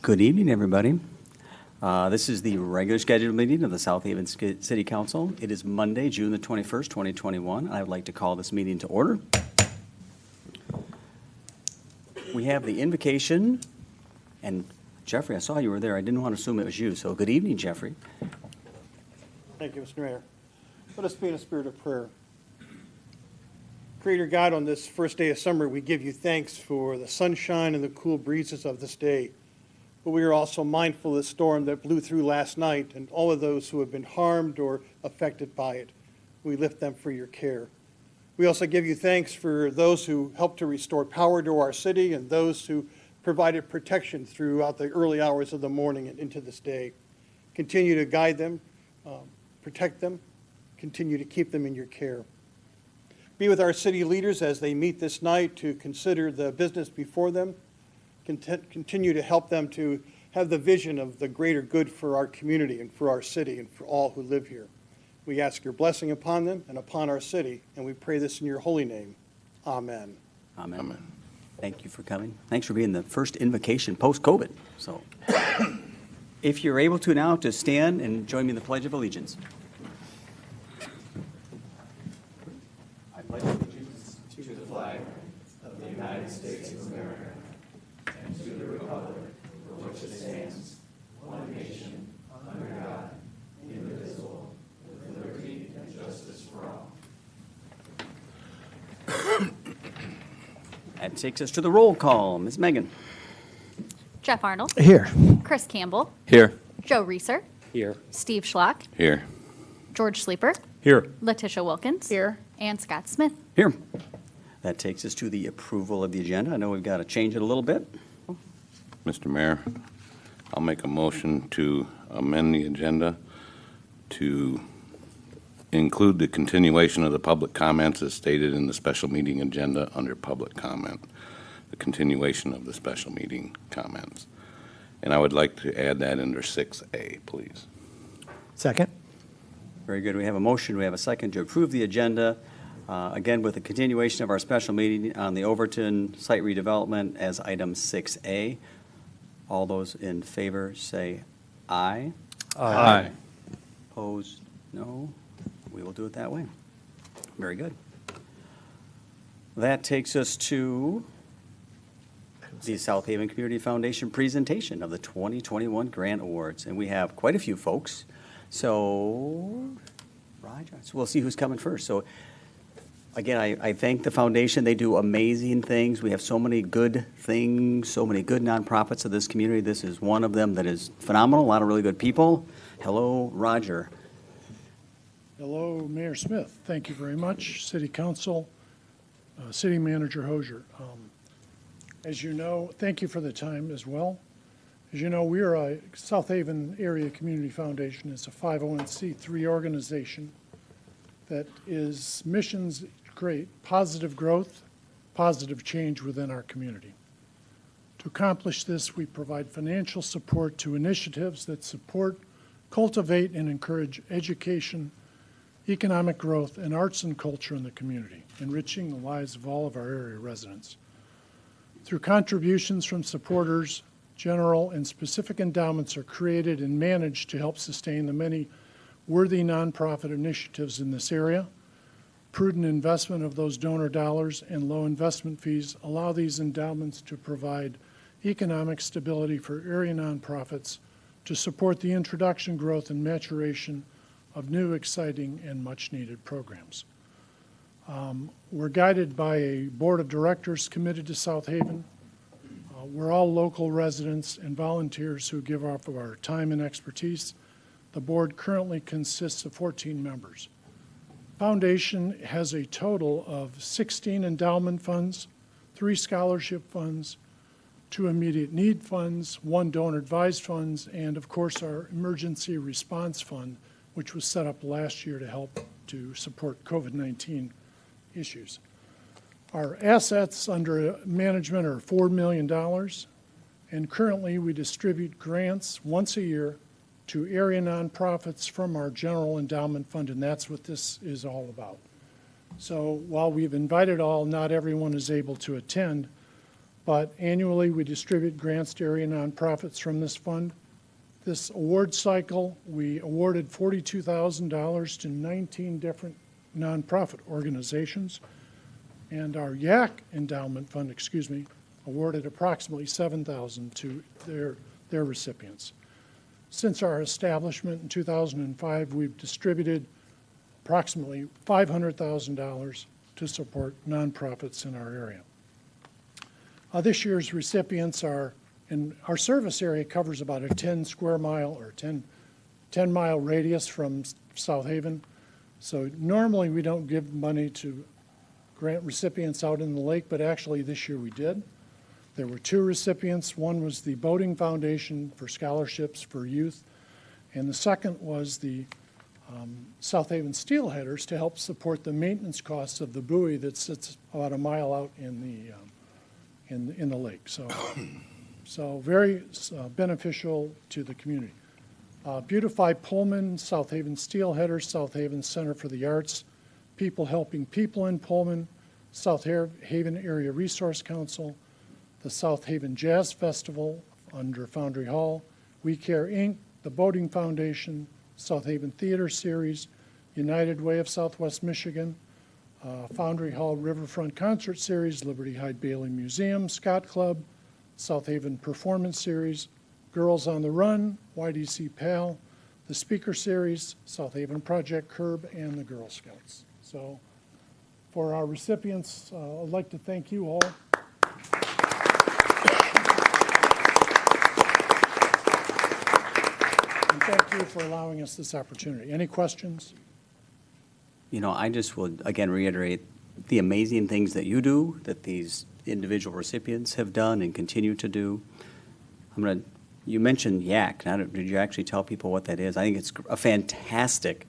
Good evening, everybody. This is the regular scheduled meeting of the South Haven City Council. It is Monday, June the 21st, 2021. I would like to call this meeting to order. We have the invocation, and Jeffrey, I saw you were there. I didn't want to assume it was you, so good evening, Jeffrey. Thank you, Mr. Mayor. Let us be in a spirit of prayer. Creator God, on this first day of summer, we give you thanks for the sunshine and the cool breezes of this day. But we are also mindful of the storm that blew through last night and all of those who have been harmed or affected by it. We lift them for your care. We also give you thanks for those who helped to restore power to our city and those who provided protection throughout the early hours of the morning and into this day. Continue to guide them, protect them, continue to keep them in your care. Be with our city leaders as they meet this night to consider the business before them. Continue to help them to have the vision of the greater good for our community and for our city and for all who live here. We ask your blessing upon them and upon our city, and we pray this in your holy name. Amen. Amen. Amen. Thank you for coming. Thanks for being the first invocation post-COVID. So, if you're able to now, to stand and join me in the Pledge of Allegiance. I pledge allegiance to the flag of the United States of America and to the republic for which it stands, one nation, under God, indivisible, with liberty and justice for all. That takes us to the roll call. Ms. Megan. Jeff Arnold. Here. Chris Campbell. Here. Joe Reeser. Here. Steve Schlock. Here. George Sleeper. Here. Letitia Wilkins. Here. And Scott Smith. Here. That takes us to the approval of the agenda. I know we've got to change it a little bit. Mr. Mayor, I'll make a motion to amend the agenda to include the continuation of the public comments as stated in the special meeting agenda under public comment, the continuation of the special meeting comments. And I would like to add that under 6A, please. Second. Very good. We have a motion. We have a second to approve the agenda. Again, with the continuation of our special meeting on the Overton site redevelopment as item 6A. All those in favor say aye. Aye. Opposed, no. We will do it that way. Very good. That takes us to the South Haven Community Foundation presentation of the 2021 Grant Awards. And we have quite a few folks. So, Roger, so we'll see who's coming first. So, again, I thank the foundation. They do amazing things. We have so many good things, so many good nonprofits of this community. This is one of them that is phenomenal. A lot of really good people. Hello, Roger. Hello, Mayor Smith. Thank you very much. City Council, City Manager Hosier. As you know, thank you for the time as well. As you know, we are a South Haven Area Community Foundation. It's a 501c3 organization that is missions create positive growth, positive change within our community. To accomplish this, we provide financial support to initiatives that support, cultivate, and encourage education, economic growth, and arts and culture in the community, enriching the lives of all of our area residents. Through contributions from supporters, general and specific endowments are created and managed to help sustain the many worthy nonprofit initiatives in this area. Prudent investment of those donor dollars and low investment fees allow these endowments to provide economic stability for area nonprofits to support the introduction, growth, and maturation of new, exciting, and much-needed programs. We're guided by a board of directors committed to South Haven. We're all local residents and volunteers who give off of our time and expertise. The board currently consists of 14 members. Foundation has a total of 16 endowment funds, 3 scholarship funds, 2 immediate need funds, 1 donor advised funds, and of course our emergency response fund, which was set up last year to help to support COVID-19 issues. Our assets under management are $4 million, and currently we distribute grants once a year to area nonprofits from our general endowment fund, and that's what this is all about. So while we've invited all, not everyone is able to attend, but annually we distribute grants to area nonprofits from this fund. This award cycle, we awarded $42,000 to 19 different nonprofit organizations, and our YAC endowment fund, awarded approximately $7,000 to their recipients. Since our establishment in 2005, we've distributed approximately $500,000 to support nonprofits in our area. This year's recipients are, and our service area covers about a 10 square mile or 10 mile radius from South Haven. So normally we don't give money to grant recipients out in the lake, but actually this year we did. There were 2 recipients. One was the Boating Foundation for scholarships for youth, and the second was the South Haven Steelheaders to help support the maintenance costs of the buoy that sits about a mile out in the lake. So very beneficial to the community. Beautify Pullman, South Haven Steelheaders, South Haven Center for the Arts, People Helping People in Pullman, South Haven Area Resource Council, the South Haven Jazz Festival under Foundry Hall, We Care Inc., the Boating Foundation, South Haven Theater Series, United Way of Southwest Michigan, Foundry Hall Riverfront Concert Series, Liberty Hyde Bailey Museum, Scott Club, South Haven Performance Series, Girls on the Run, YDC PAL, the Speaker Series, South Haven Project Curb, and the Girl Scouts. So for our recipients, I'd like to thank you all. And thank you for allowing us this opportunity. Any questions? You know, I just would, again, reiterate the amazing things that you do, that these individual recipients have done and continue to do. You mentioned YAC. Now, did you actually tell people what that is? I think it's a fantastic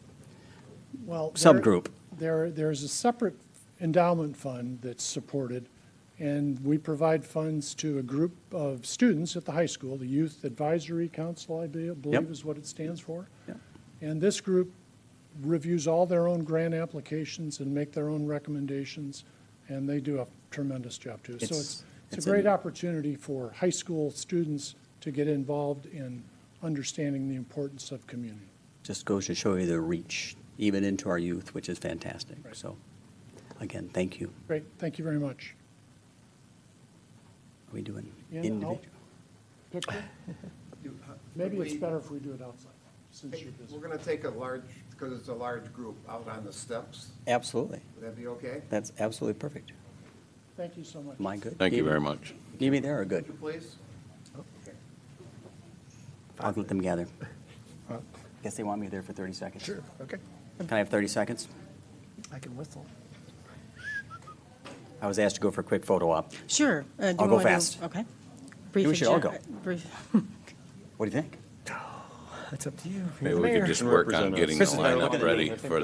Well, subgroup. There's a separate endowment fund that's supported, and we provide funds to a group of students at the high school, the Youth Advisory Council, I believe is what it stands for. Yep. And this group reviews all their own grant applications and make their own recommendations, and they do a tremendous job too. So it's it's a great a- opportunity for high school students to get involved in understanding the importance of community. Just goes to show you the reach, even into our youth, which is fantastic. Right. So, again, thank you. Great, thank you very much. Are we doing Yeah, individual? Picture? Maybe it's better if we do it outside, since you're busy. We're going to take a large, because it's a large group, out on the steps. Absolutely. Would that be okay? That's absolutely perfect. Thank you so much. Am I good? Thank you Need me- very much. Need me there or good? Would you please? I'll let them gather. Guess they want me there for 30 seconds. Sure, okay. Can I have 30 seconds? I can whistle. I was asked to go for a quick photo op. Sure. Do you I'll go wanna do- fast. Okay. we should all go. brief- What do you think? That's up to you. You're Maybe the we mayor. could just work on getting the Chris is better looking lineup than me. ready for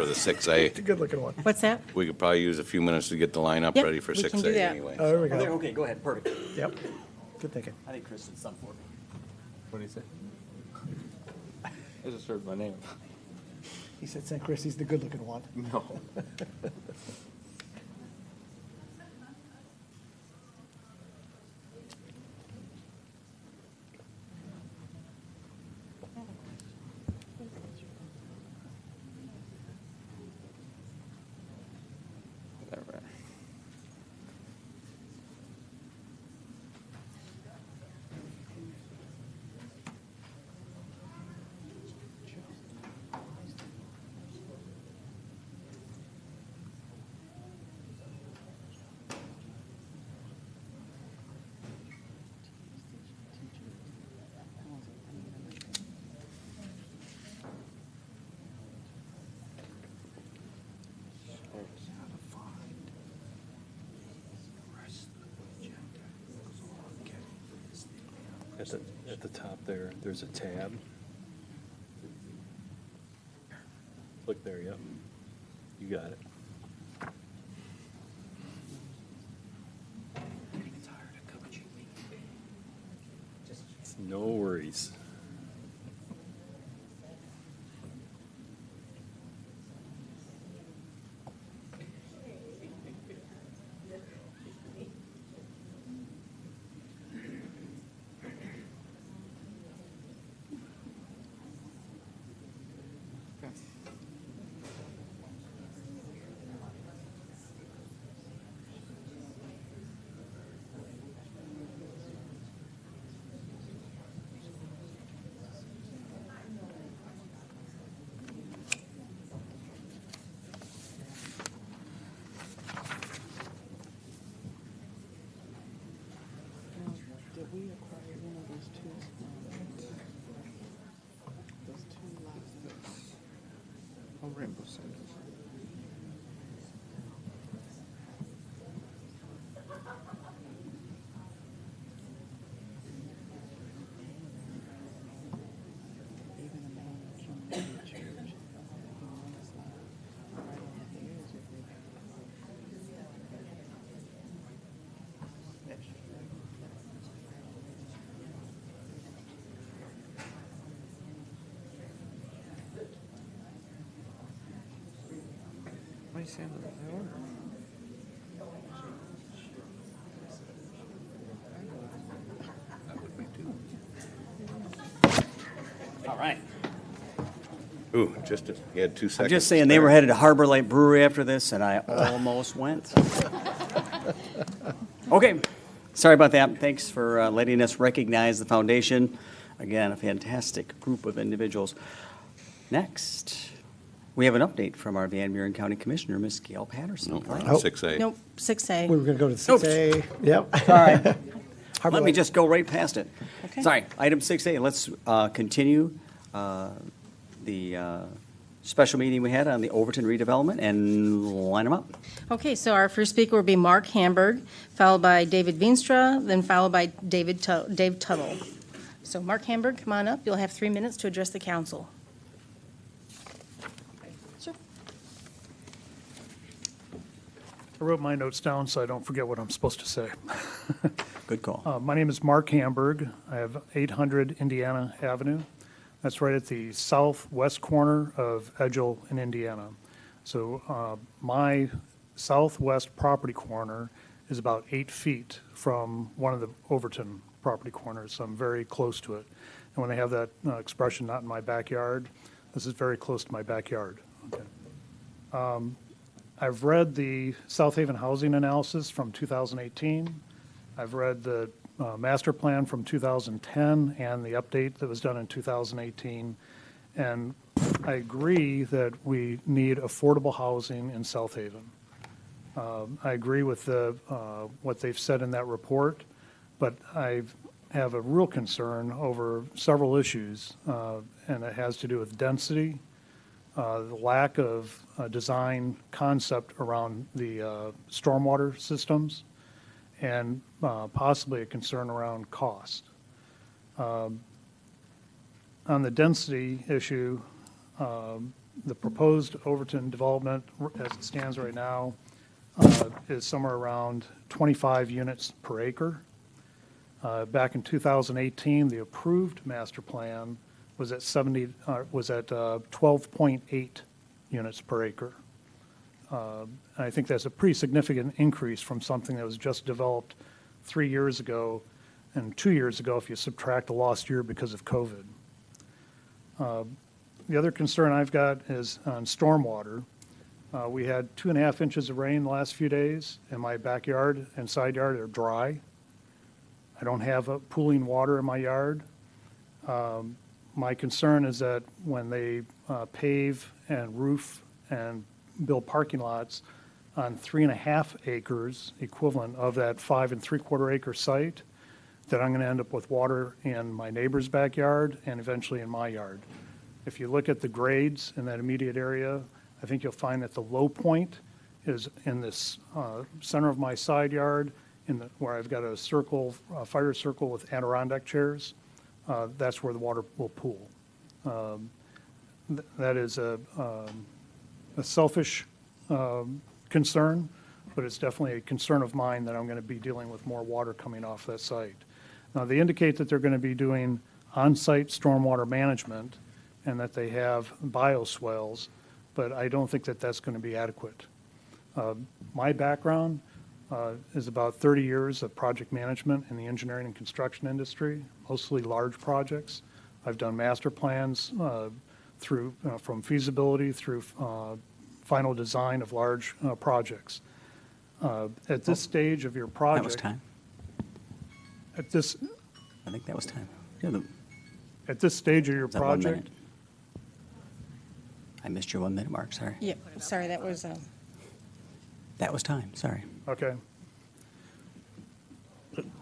the 6A. It's a good-looking one. What's that? We could probably use a few minutes to get the lineup Yep, ready for we can 6A do that. anyway. Oh, there we Oh, there, go. okay, go ahead, perfect. Yep. Good thinking. I think Chris did some for me. What do you say? I just heard my name. He said St. Christie's the good-looking one. No. Whatever. At the top there, there's a tab. Look there, yep. You got it. No worries. we acquired one of those two lots on Rainbow Center. Even a man community church on one side, right on the edge of it. Why you saying that? All right. Ooh, you had 2 seconds. I'm just saying, they were headed to Harbor Light Brewery after this, and I almost went. Okay, sorry about that. Thanks for letting us recognize the foundation. Again, a fantastic group of individuals. Next, we have an update from our Van Buren County Commissioner, Ms. Gail Patterson. No, we're on Oh. 6A. Nope, 6A. We were going to go to 6A. Yep. All right, Harbor let me Light. just go right past it. Okay. Sorry, item 6A, let's continue the special meeting we had on the Overton redevelopment and line them up. Okay, so our first speaker will be Mark Hamburg, followed by David Veenstra, then followed by Dave Tuttle. So Mark Hamburg, come on up. You'll have 3 minutes to address the council. Sure. I wrote my notes down so I don't forget what I'm supposed to say. Good call. My name is Mark Hamburg. I have 800 Indiana Avenue. That's right at the southwest corner of Edgell in Indiana. So my southwest property corner is about 8 feet from one of the Overton property corners, so I'm very close to it. And when they have that expression, not in my backyard, this is very close to my backyard. Okay. I've read the South Haven housing analysis from 2018. I've read the master plan from 2010 and the update that was done in 2018. And I agree that we need affordable housing in South Haven. I agree with what they've said in that report, but I have a real concern over several issues, and it has to do with density, the lack of design concept around the stormwater systems, and possibly a concern around cost. On the density issue, the proposed Overton development, as it stands right now, is somewhere around 25 units per acre. Back in 2018, the approved master plan was at 12.8 units per acre. I think that's a pretty significant increase from something that was just developed 3 years ago and 2 years ago if you subtract the lost year because of COVID. The other concern I've got is on stormwater. We had 2.5 inches of rain the last few days, and my backyard and side yard are dry. I don't have pooling water in my yard. My concern is that when they pave and roof and build parking lots on 3.5 acres, equivalent of that 5 3/4 acre site, that I'm going to end up with water in my neighbor's backyard and eventually in my yard. If you look at the grades in that immediate area, I think you'll find that the low point is in this center of my side yard, where I've got a circle, a fire circle with Adirondack chairs. That's where the water will pool. That is a selfish concern, but it's definitely a concern of mine that I'm going to be dealing with more water coming off that site. Now, they indicate that they're going to be doing on-site stormwater management and that they have bioswales, but I don't think that that's going to be adequate. My background is about 30 years of project management in the engineering and construction industry, mostly large projects. I've done master plans through from feasibility through final design of large projects. At this stage of your project, That was time. at this I think that was time. at this stage of your Is that 1 project, minute? I missed your 1 minute mark, sorry. Yeah, sorry, that was, That was time, sorry. okay.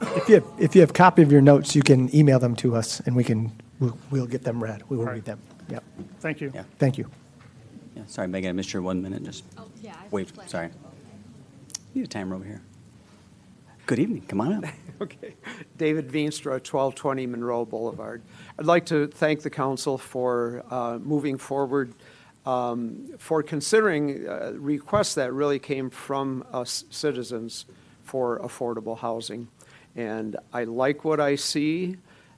If you have a copy of your notes, you can email them to us, and we'll get them read. We will All right. read them. Yep. Thank you. Yeah. Thank you. Yeah, sorry, Megan, I missed your 1 minute, just wait, sorry. Need a timer over here. Good evening, come on up. Okay. David Veenstra, 1220 Monroe Boulevard. I'd like to thank the council for moving forward, for considering requests that really came from us citizens for affordable housing. And I like what I see.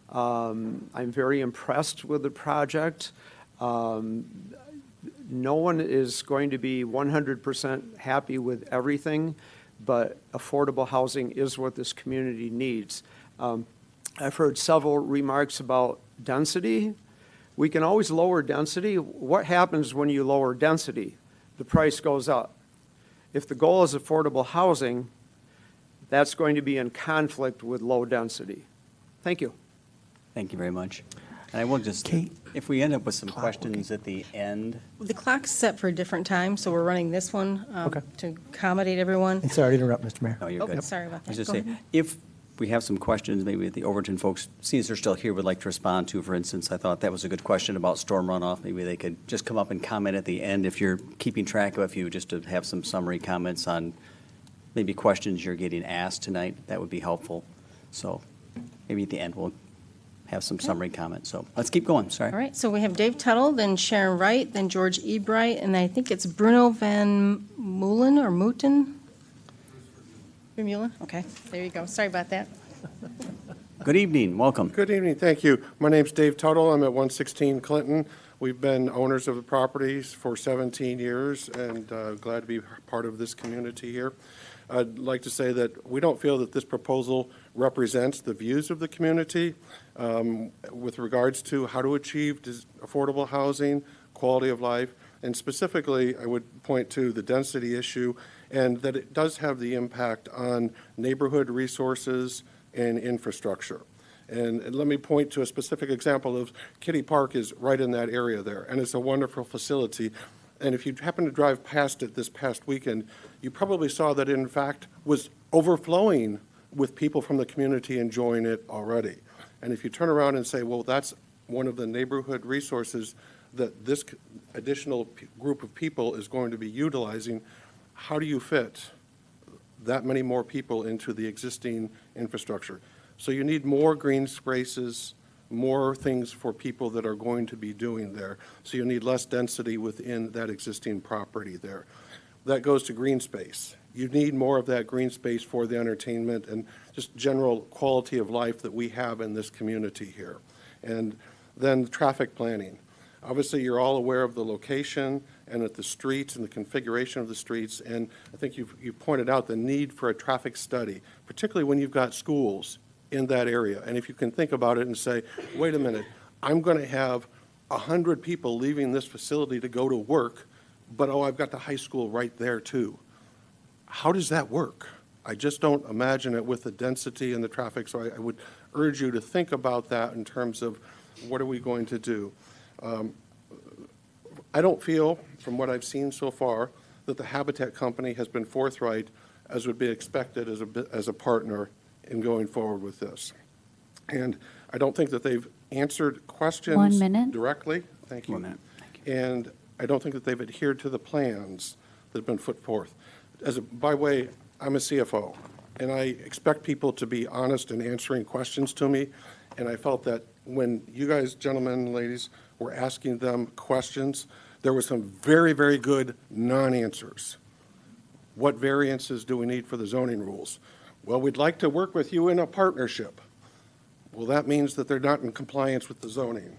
I'm very impressed with the project. No one is going to be 100% happy with everything, but affordable housing is what this community needs. I've heard several remarks about density. We can always lower density. What happens when you lower density? The price goes up. If the goal is affordable housing, that's going to be in conflict with low density. Thank you. Thank you very much. And I will just, Kate? if we end up with some questions at the end, The clock's set for a different time, so we're running this one Okay. to accommodate everyone. And sorry to interrupt, Mr. Mayor. no, you're Oh, good. sorry about I was that. just Go saying, ahead. if we have some questions, maybe the Overton folks, since they're still here, would like to respond to, for instance, I thought that was a good question about storm runoff. Maybe they could just come up and comment at the end if you're keeping track of a few, just to have some summary comments on maybe questions you're getting asked tonight. That would be helpful. So maybe at the end, we'll have some summary comments. So let's keep going, sorry. All right, so we have Dave Tuttle, then Sharon Wright, then George Ebright, and I think it's Bruno Van Moolen or Mooten? Vermeulen? Okay, there you go. Sorry about that. Good evening, welcome. Good evening, thank you. My name's Dave Tuttle, I'm at 116 Clinton. We've been owners of the properties for 17 years and glad to be part of this community here. I'd like to say that we don't feel that this proposal represents the views of the community with regards to how to achieve affordable housing, quality of life, and specifically, I would point to the density issue and that it does have the impact on neighborhood resources and infrastructure. And let me point to a specific example of Kitty Park is right in that area there, and it's a wonderful facility. And if you happen to drive past it this past weekend, you probably saw that it in fact was overflowing with people from the community enjoying it already. And if you turn around and say, well, that's one of the neighborhood resources that this additional group of people is going to be utilizing, how do you fit that many more people into the existing infrastructure? So you need more green spaces, more things for people that are going to be doing there. So you need less density within that existing property there. That goes to green space. You need more of that green space for the entertainment and just general quality of life that we have in this community here. And then traffic planning. Obviously, you're all aware of the location and at the streets and the configuration of the streets. And I think you've pointed out the need for a traffic study, particularly when you've got schools in that area. And if you can think about it and say, wait a minute, I'm going to have 100 people leaving this facility to go to work, but oh, I've got the high school right there too. How does that work? I just don't imagine it with the density and the traffic. So I would urge you to think about that in terms of what are we going to do. I don't feel, from what I've seen so far, that the Habitat Company has been forthright as would be expected as a partner in going forward with this. And I don't think that they've answered questions 1 minute. directly. Thank you. 1 minute. Thank you. And I don't think that they've adhered to the plans that have been put forth. By the way, I'm a CFO, and I expect people to be honest in answering questions to me. And I felt that when you guys, gentlemen and ladies, were asking them questions, there were some very, very good non-answers. What variances do we need for the zoning rules? Well, we'd like to work with you in a partnership. Well, that means that they're not in compliance with the zoning,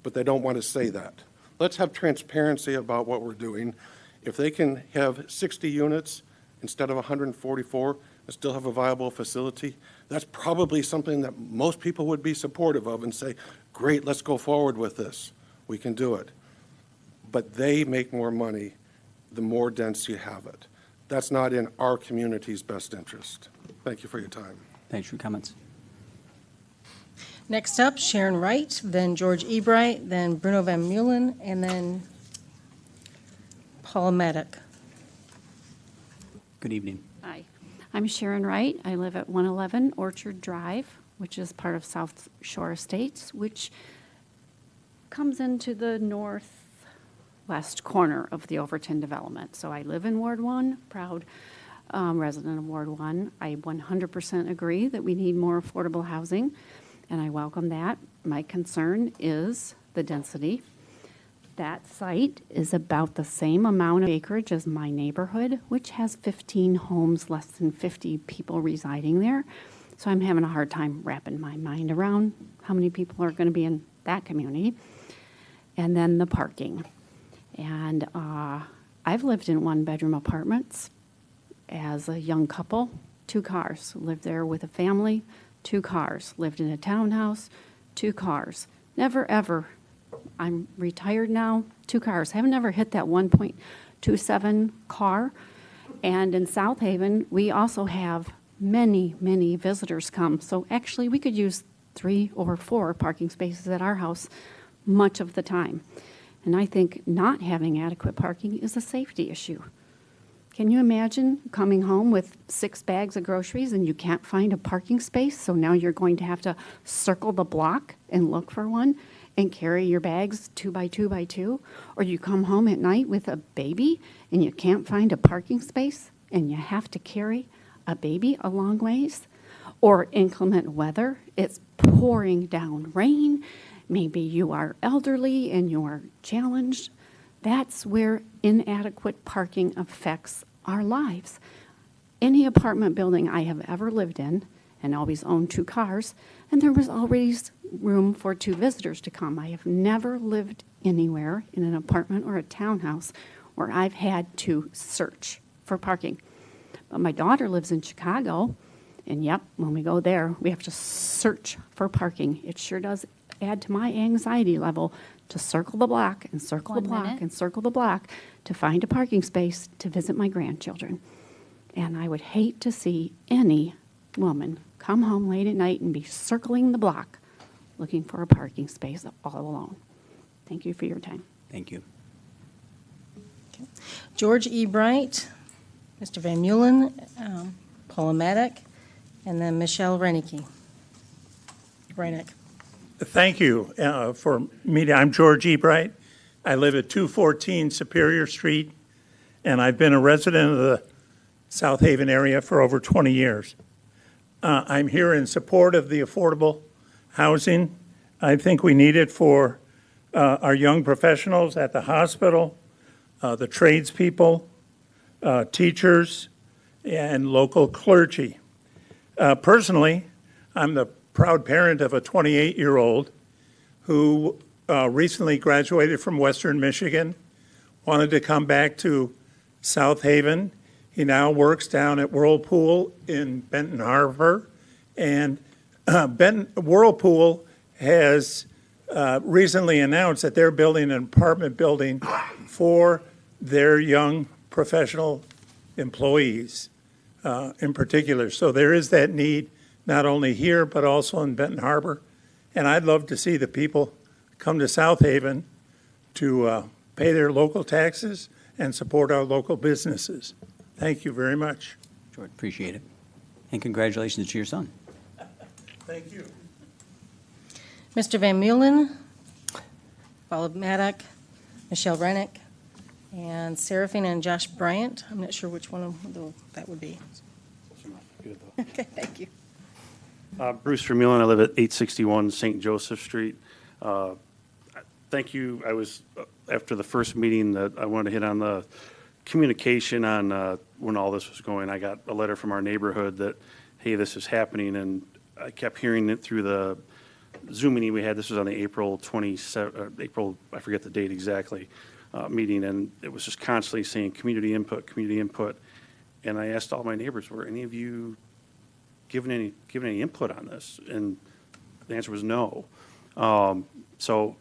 but they don't want to say that. Let's have transparency about what we're doing. If they can have 60 units instead of 144 and still have a viable facility, that's probably something that most people would be supportive of and say, great, let's go forward with this. We can do it. But they make more money the more dense you have it. That's not in our community's best interest. Thank you for your time. Thanks for your comments. Next up, Sharon Wright, then George Ebright, then Bruno Van Meulen, and then Paula Maddock. Good evening. Hi, I'm Sharon Wright. I live at 111 Orchard Drive, which is part of South Shore Estates, which comes into the northwest corner of the Overton development. So I live in Ward 1, proud resident of Ward 1. I 100% agree that we need more affordable housing, and I welcome that. My concern is the density. That site is about the same amount of acreage as my neighborhood, which has 15 homes, less than 50 people residing there. So I'm having a hard time wrapping my mind around how many people are going to be in that community. And then the parking. And I've lived in one-bedroom apartments as a young couple, 2 cars. Lived there with a family, 2 cars. Lived in a townhouse, 2 cars. Never, ever, I'm retired now, 2 cars. Haven't ever hit that 1.27 car. And in South Haven, we also have many, many visitors come. So actually, we could use 3 or 4 parking spaces at our house much of the time. And I think not having adequate parking is a safety issue. Can you imagine coming home with 6 bags of groceries and you can't find a parking space? So now you're going to have to circle the block and look for one and carry your bags 2 by 2 by 2? Or you come home at night with a baby and you can't find a parking space and you have to carry a baby a long ways? Or inclement weather, it's pouring down rain, maybe you are elderly and you are challenged. That's where inadequate parking affects our lives. Any apartment building I have ever lived in, and always owned 2 cars, and there was always room for 2 visitors to come. I have never lived anywhere in an apartment or a townhouse where I've had to search for parking. But my daughter lives in Chicago, and yep, when we go there, we have to search for parking. It sure does add to my anxiety level to circle the block and circle the 1 block minute. and circle the block to find a parking space to visit my grandchildren. And I would hate to see any woman come home late at night and be circling the block looking for a parking space all alone. Thank you for your time. Thank you. George E. Bright, Mr. Van Meulen, Paula Maddock, and then Michelle Reinecke. Reineck. Thank you for meeting. I'm George E. Bright. I live at 214 Superior Street, and I've been a resident of the South Haven area for over 20 years. I'm here in support of the affordable housing. I think we need it for our young professionals at the hospital, the tradespeople, teachers, and local clergy. Personally, I'm the proud parent of a 28-year-old who recently graduated from Western Michigan, wanted to come back to South Haven. He now works down at Whirlpool in Benton Harbor, and Whirlpool has recently announced that they're building an apartment building for their young professional employees in particular. So there is that need not only here, but also in Benton Harbor. And I'd love to see the people come to South Haven to pay their local taxes and support our local businesses. Thank you very much. George, appreciate it. And congratulations to your son. Thank you. Mr. Van Meulen, Paula Maddock, Michelle Rennick, and Seraphine and Josh Bryant. I'm not sure which one of them that would be. Okay, thank you. Bruce Vermeulen, I live at 861 St. Joseph Street. Thank you. I was, after the first meeting, that I wanted to hit on the communication on when all this was going. I got a letter from our neighborhood that, hey, this is happening, and I kept hearing it through the Zoom meeting we had. This was on the April 27th, April, I forget the date exactly, meeting, and it was just constantly saying community input, community input. And I asked all my neighbors, were any of you given any input on this? And the answer was no. So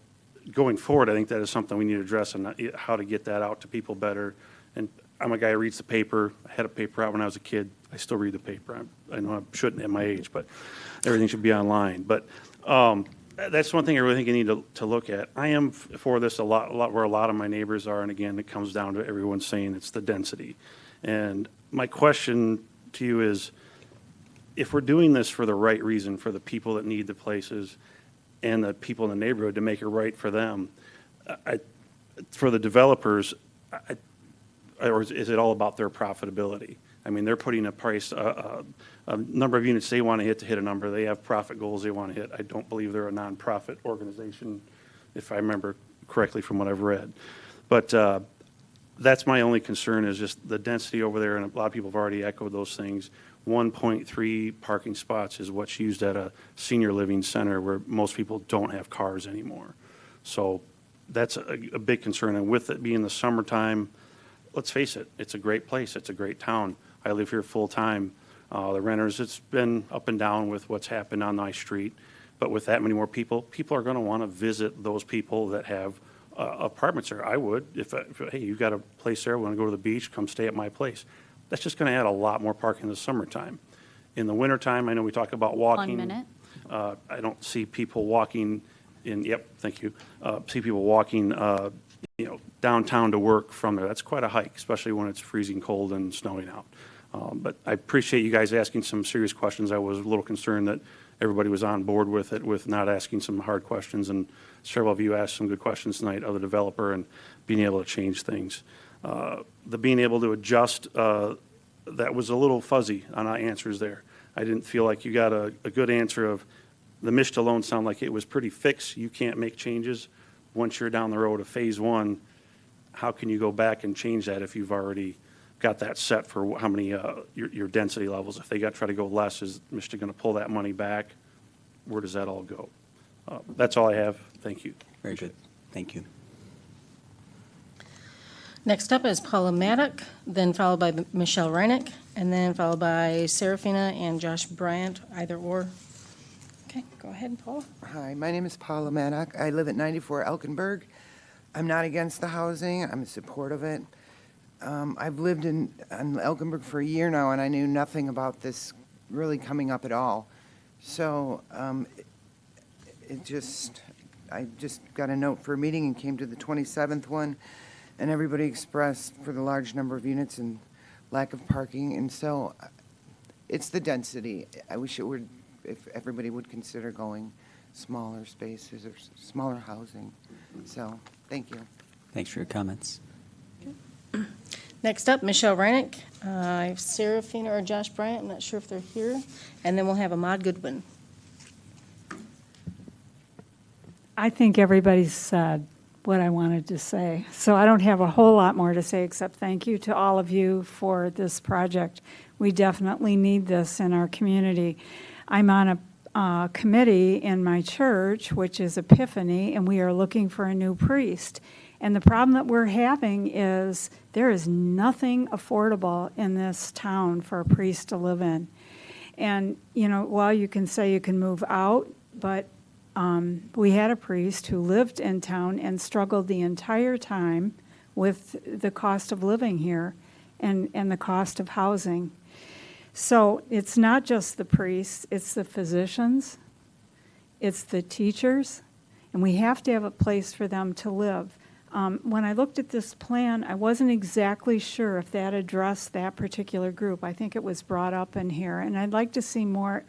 going forward, I think that is something we need to address, and how to get that out to people better. And I'm a guy who reads the paper. I had a paper out when I was a kid. I still read the paper. I know I shouldn't at my age, but everything should be online. But that's one thing I really think you need to look at. I am for this a lot where a lot of my neighbors are, and again, it comes down to everyone saying it's the density. And my question to you is, if we're doing this for the right reason, for the people that need the places and the people in the neighborhood to make it right for them, for the developers, or is it all about their profitability? I mean, they're putting a price, a number of units they want to hit a number. They have profit goals they want to hit. I don't believe they're a nonprofit organization, if I remember correctly from what I've read. But that's my only concern, is just the density over there, and a lot of people have already echoed those things. 1.3 parking spots is what's used at a senior living center where most people don't have cars anymore. So that's a big concern. And with it being the summertime, let's face it, it's a great place. It's a great town. I live here full-time. The renters, it's been up and down with what's happened on my street. But with that many more people, people are going to want to visit those people that have apartments there. I would. If hey, you got a place there, want to go to the beach, come stay at my place. That's just going to add a lot more parking in the summertime. In the wintertime, I know we talk about walking. 1 minute. I don't see people walking thank you. See people walking, downtown to work from there. That's quite a hike, especially when it's freezing cold and snowing out. But I appreciate you guys asking some serious questions. I was a little concerned that everybody was on board with it, with not asking some hard questions. And several of you asked some good questions tonight of the developer and being able to change things. The being able to adjust, that was a little fuzzy on our answers there. I didn't feel like you got a good answer of the Mishta loan. Sound like it was pretty fixed. You can't make changes. Once you're down the road of phase one, how can you go back and change that if you've already got that set for how many, your density levels? If they try to go less, is Mishta going to pull that money back? Where does that all go? That's all I have. Thank you. Very good. Thank you. Next up is Paula Maddock, then followed by Michelle Reinick, and then followed by Serafina and Josh Bryant, either or. Okay, go ahead, Paula. Hi, my name is Paula Maddock. I live at 94 Elkenberg. I'm not against the housing. I'm in support of it. I've lived on Elkenberg for a year now, and I knew nothing about this really coming up at all. So I just got a note for a meeting and came to the 27th one, and everybody expressed for the large number of units and lack of parking. And so it's the density. I wish it would, if everybody would consider going smaller spaces or smaller housing. So, thank you. Thanks for your comments. Next up, Michelle Reinick, I have Serafina or Josh Bryant, I'm not sure if they're here, and then we'll have Ahmad Goodwin. I think everybody's said what I wanted to say, so I don't have a whole lot more to say except thank you to all of you for this project. We definitely need this in our community. I'm on a committee in my church, which is Epiphany, and we are looking for a new priest. And the problem that we're having is there is nothing affordable in this town for a priest to live in. And, while you can say you can move out, but we had a priest who lived in town and struggled the entire time with the cost of living here and the cost of housing. So it's not just the priests, it's the physicians, it's the teachers, and we have to have a place for them to live. When I looked at this plan, I wasn't exactly sure if that addressed that particular group. I think it was brought up in here, and I'd like to see more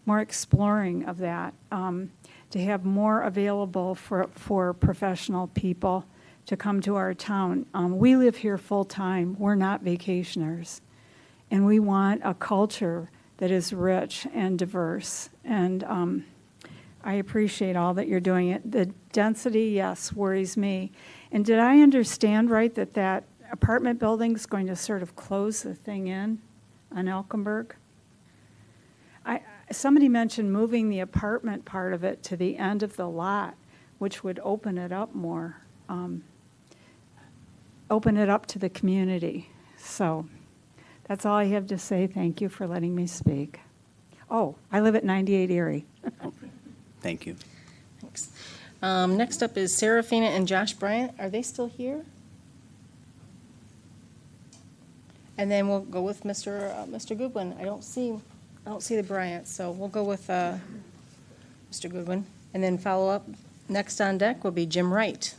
exploring of that, to have more available for professional people to come to our town. We live here full-time. We're not vacationers, and we want a culture that is rich and diverse, and I appreciate all that you're doing. The density, yes, worries me. And did I understand right that apartment building is going to sort of close the thing in on Elkenberg? Somebody mentioned moving the apartment part of it to the end of the lot, which would open it up more, open it up to the community. So that's all I have to say. Thank you for letting me speak. Oh, I live at 98 Erie. Thank you. Thanks. Next up is Serafina and Josh Bryant. Are they still here? And then we'll go with Mr. Goodwin. I don't see the Bryant, so we'll go with Mr. Goodwin. And then follow up, next on deck will be Jim Wright.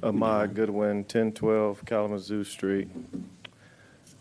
Ahmad Goodwin, 1012 Kalamazoo Street.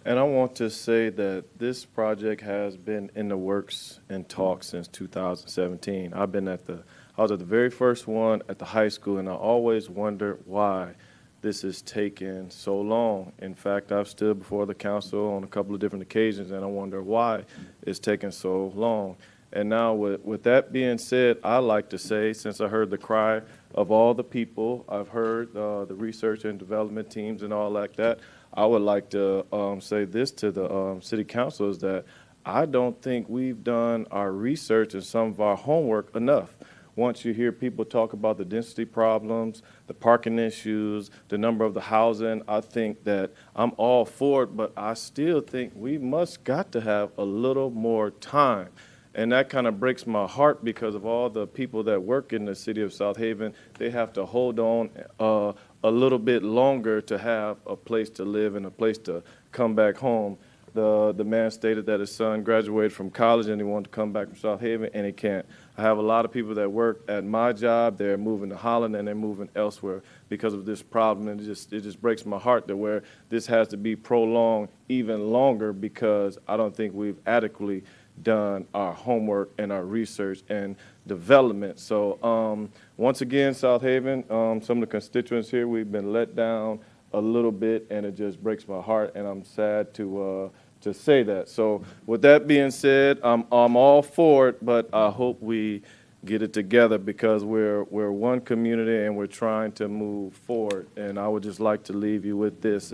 And I want to say that this project has been in the works and talks since 2017. I was at the very first one at the high school, and I always wondered why this is taking so long. In fact, I've stood before the council on a couple of different occasions, and I wonder why it's taking so long. And now with that being said, I like to say, since I heard the cry of all the people, I've heard the research and development teams and all like that, I would like to say this to the city council is that I don't think we've done our research and some of our homework enough. Once you hear people talk about the density problems, the parking issues, the number of the housing, I think that I'm all for it, but I still think we got to have a little more time. And that kind of breaks my heart because of all the people that work in the city of South Haven. They have to hold on a little bit longer to have a place to live and a place to come back home. The man stated that his son graduated from college and he wanted to come back from South Haven, and he can't. I have a lot of people that work at my job. They're moving to Holland and they're moving elsewhere because of this problem. And it just breaks my heart that where this has to be prolonged even longer because I don't think we've adequately done our homework and our research and development. So once again, South Haven, some of the constituents here, we've been let down a little bit, and it just breaks my heart, and I'm sad to say that. So with that being said, I'm all for it, but I hope we get it together because we're one community and we're trying to move forward. And I would just like to leave you with this.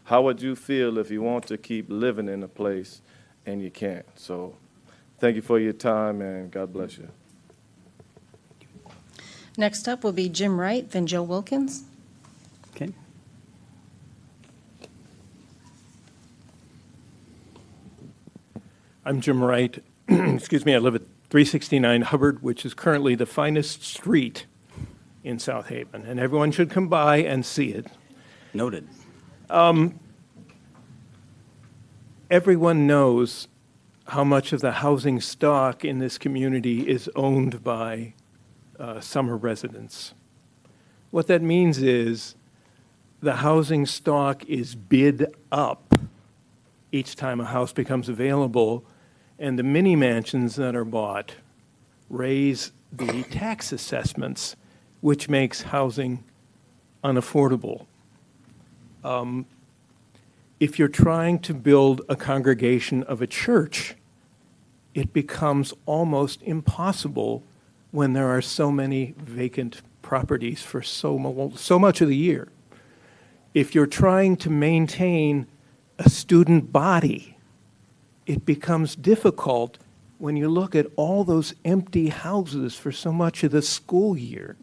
How would you feel if you want to keep living in a place and you can't? So thank you for your time, and God bless you. Next up will be Jim Wright, then Joe Wilkins. Okay. I'm Jim Wright. Excuse me, I live at 369 Hubbard, which is currently the finest street in South Haven, and everyone should come by and see it. Noted. Everyone knows how much of the housing stock in this community is owned by summer residents. What that means is the housing stock is bid up each time a house becomes available, and the mini mansions that are bought raise the tax assessments, which makes housing unaffordable. If you're trying to build a congregation of a church, it becomes almost impossible when there are so many vacant properties for so much of the year. If you're trying to maintain a student body, it becomes difficult when you look at all those empty houses for so much of the school year.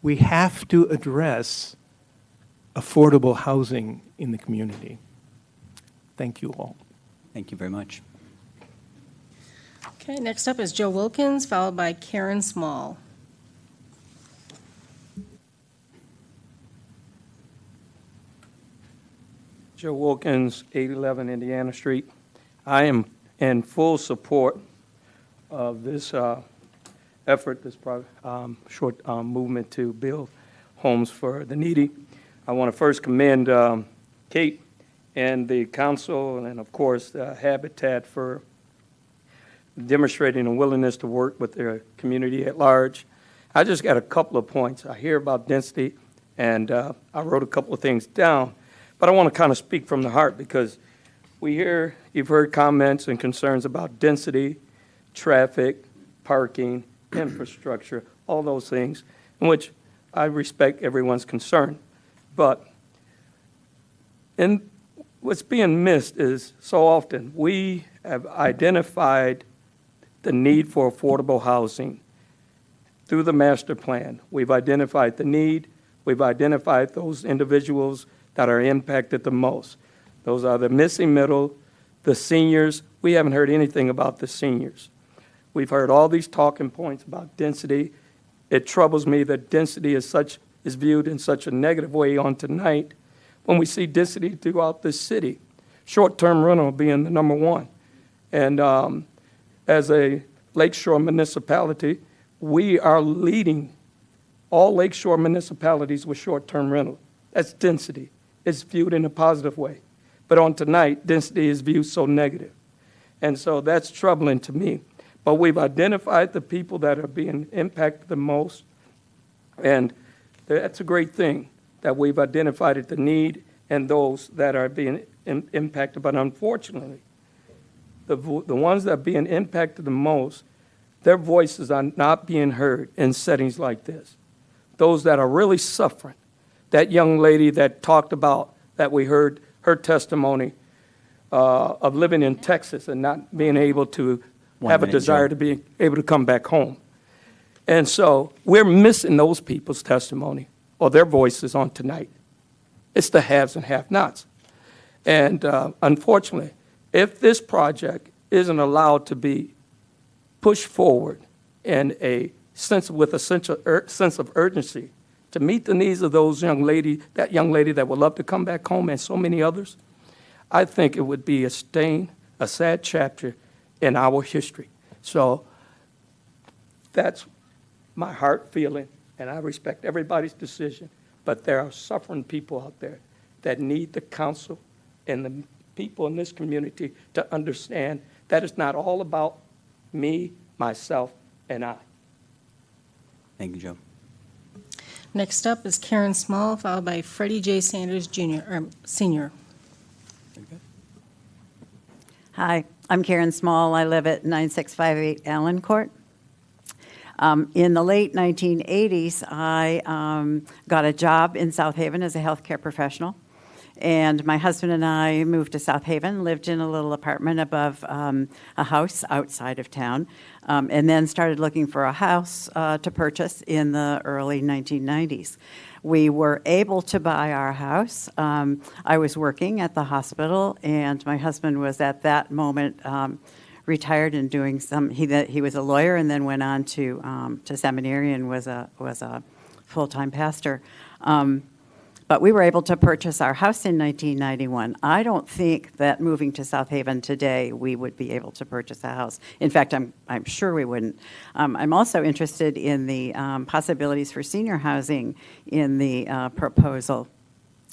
We have to address affordable housing in the community. Thank you all. Thank you very much. Okay, next up is Joe Wilkins, followed by Karen Small. Joe Wilkins, 811 Indiana Street. I am in full support of this effort, this short movement to build homes for the needy. I want to first commend Kate and the council and, of course, Habitat for demonstrating a willingness to work with their community at large. I just got a couple of points. I hear about density, and I wrote a couple of things down. But I want to kind of speak from the heart because you've heard comments and concerns about density, traffic, parking, infrastructure, all those things, in which I respect everyone's concern. But what's being missed is so often we have identified the need for affordable housing through the master plan. We've identified the need. We've identified those individuals that are impacted the most. Those are the missing middle, the seniors. We haven't heard anything about the seniors. We've heard all these talking points about density. It troubles me that density is viewed in such a negative way on tonight when we see density throughout the city. Short-term rental being the number one. And as a Lakeshore municipality, we are leading all Lakeshore municipalities with short-term rental. That's density. It's viewed in a positive way. but on tonight, density is viewed so negative. And so that's troubling to me. But we've identified the people that are being impacted the most, and that's a great thing, that we've identified the need and those that are being impacted. But unfortunately, the ones that are being impacted the most, their voices are not being heard in settings like this. Those that are really suffering. That young lady that talked about, that we heard her testimony of living in Texas and not being able to have a desire to be able to come back home. And so we're missing those people's testimony or their voices on tonight. It's the haves and have-nots. And unfortunately, if this project isn't allowed to be pushed forward in a sense, with a sense of urgency to meet the needs of those young lady that would love to come back home, and so many others, I think it would be a stain, a sad chapter in our history. So that's my heart feeling, and I respect everybody's decision, but there are suffering people out there that need the council and the people in this community to understand that it's not all about me, myself, and I. Thank you, Joe. Next up is Karen Small, followed by Freddie J. Sanders Jr., or Sr. Hi, I'm Karen Small. I live at 9658 Allen Court. In the late 1980s, I got a job in South Haven as a healthcare professional. And my husband and I moved to South Haven, lived in a little apartment above a house outside of town, and then started looking for a house to purchase in the early 1990s. We were able to buy our house. I was working at the hospital, and my husband was at that moment retired and doing some. He was a lawyer, and then went on to seminary and was a full-time pastor. But we were able to purchase our house in 1991. I don't think that moving to South Haven today, we would be able to purchase a house. In fact, I'm sure we wouldn't. I'm also interested in the possibilities for senior housing in the proposal.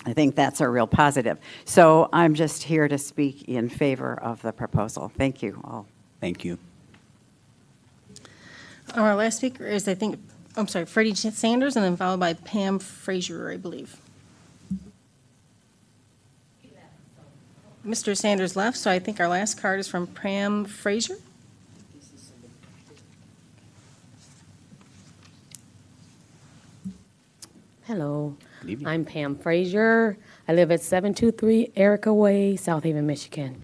I think that's a real positive. So I'm just here to speak in favor of the proposal. Thank you all. Thank you. Our last speaker is, Freddie Sanders, and then followed by Pam Frazier, I believe. Mr. Sanders left, so I think our last card is from Pam Frazier. Hello, I'm Pam Frazier. I live at 723 Erica Way, South Haven, Michigan.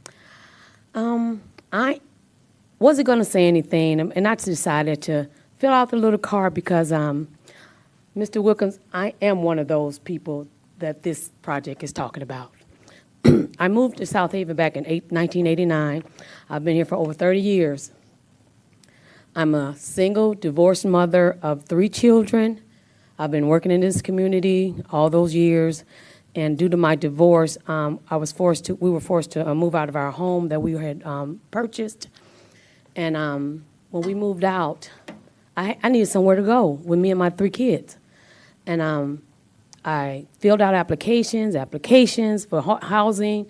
I wasn't going to say anything, and I decided to fill out the little card because, Mr. Wilkins, I am one of those people that this project is talking about. I moved to South Haven back in 1989. I've been here for over 30 years. I'm a single, divorced mother of 3 children. I've been working in this community all those years, and due to my divorce, we were forced to move out of our home that we had purchased. And when we moved out, I needed somewhere to go with me and my 3 kids. And I filled out applications for housing.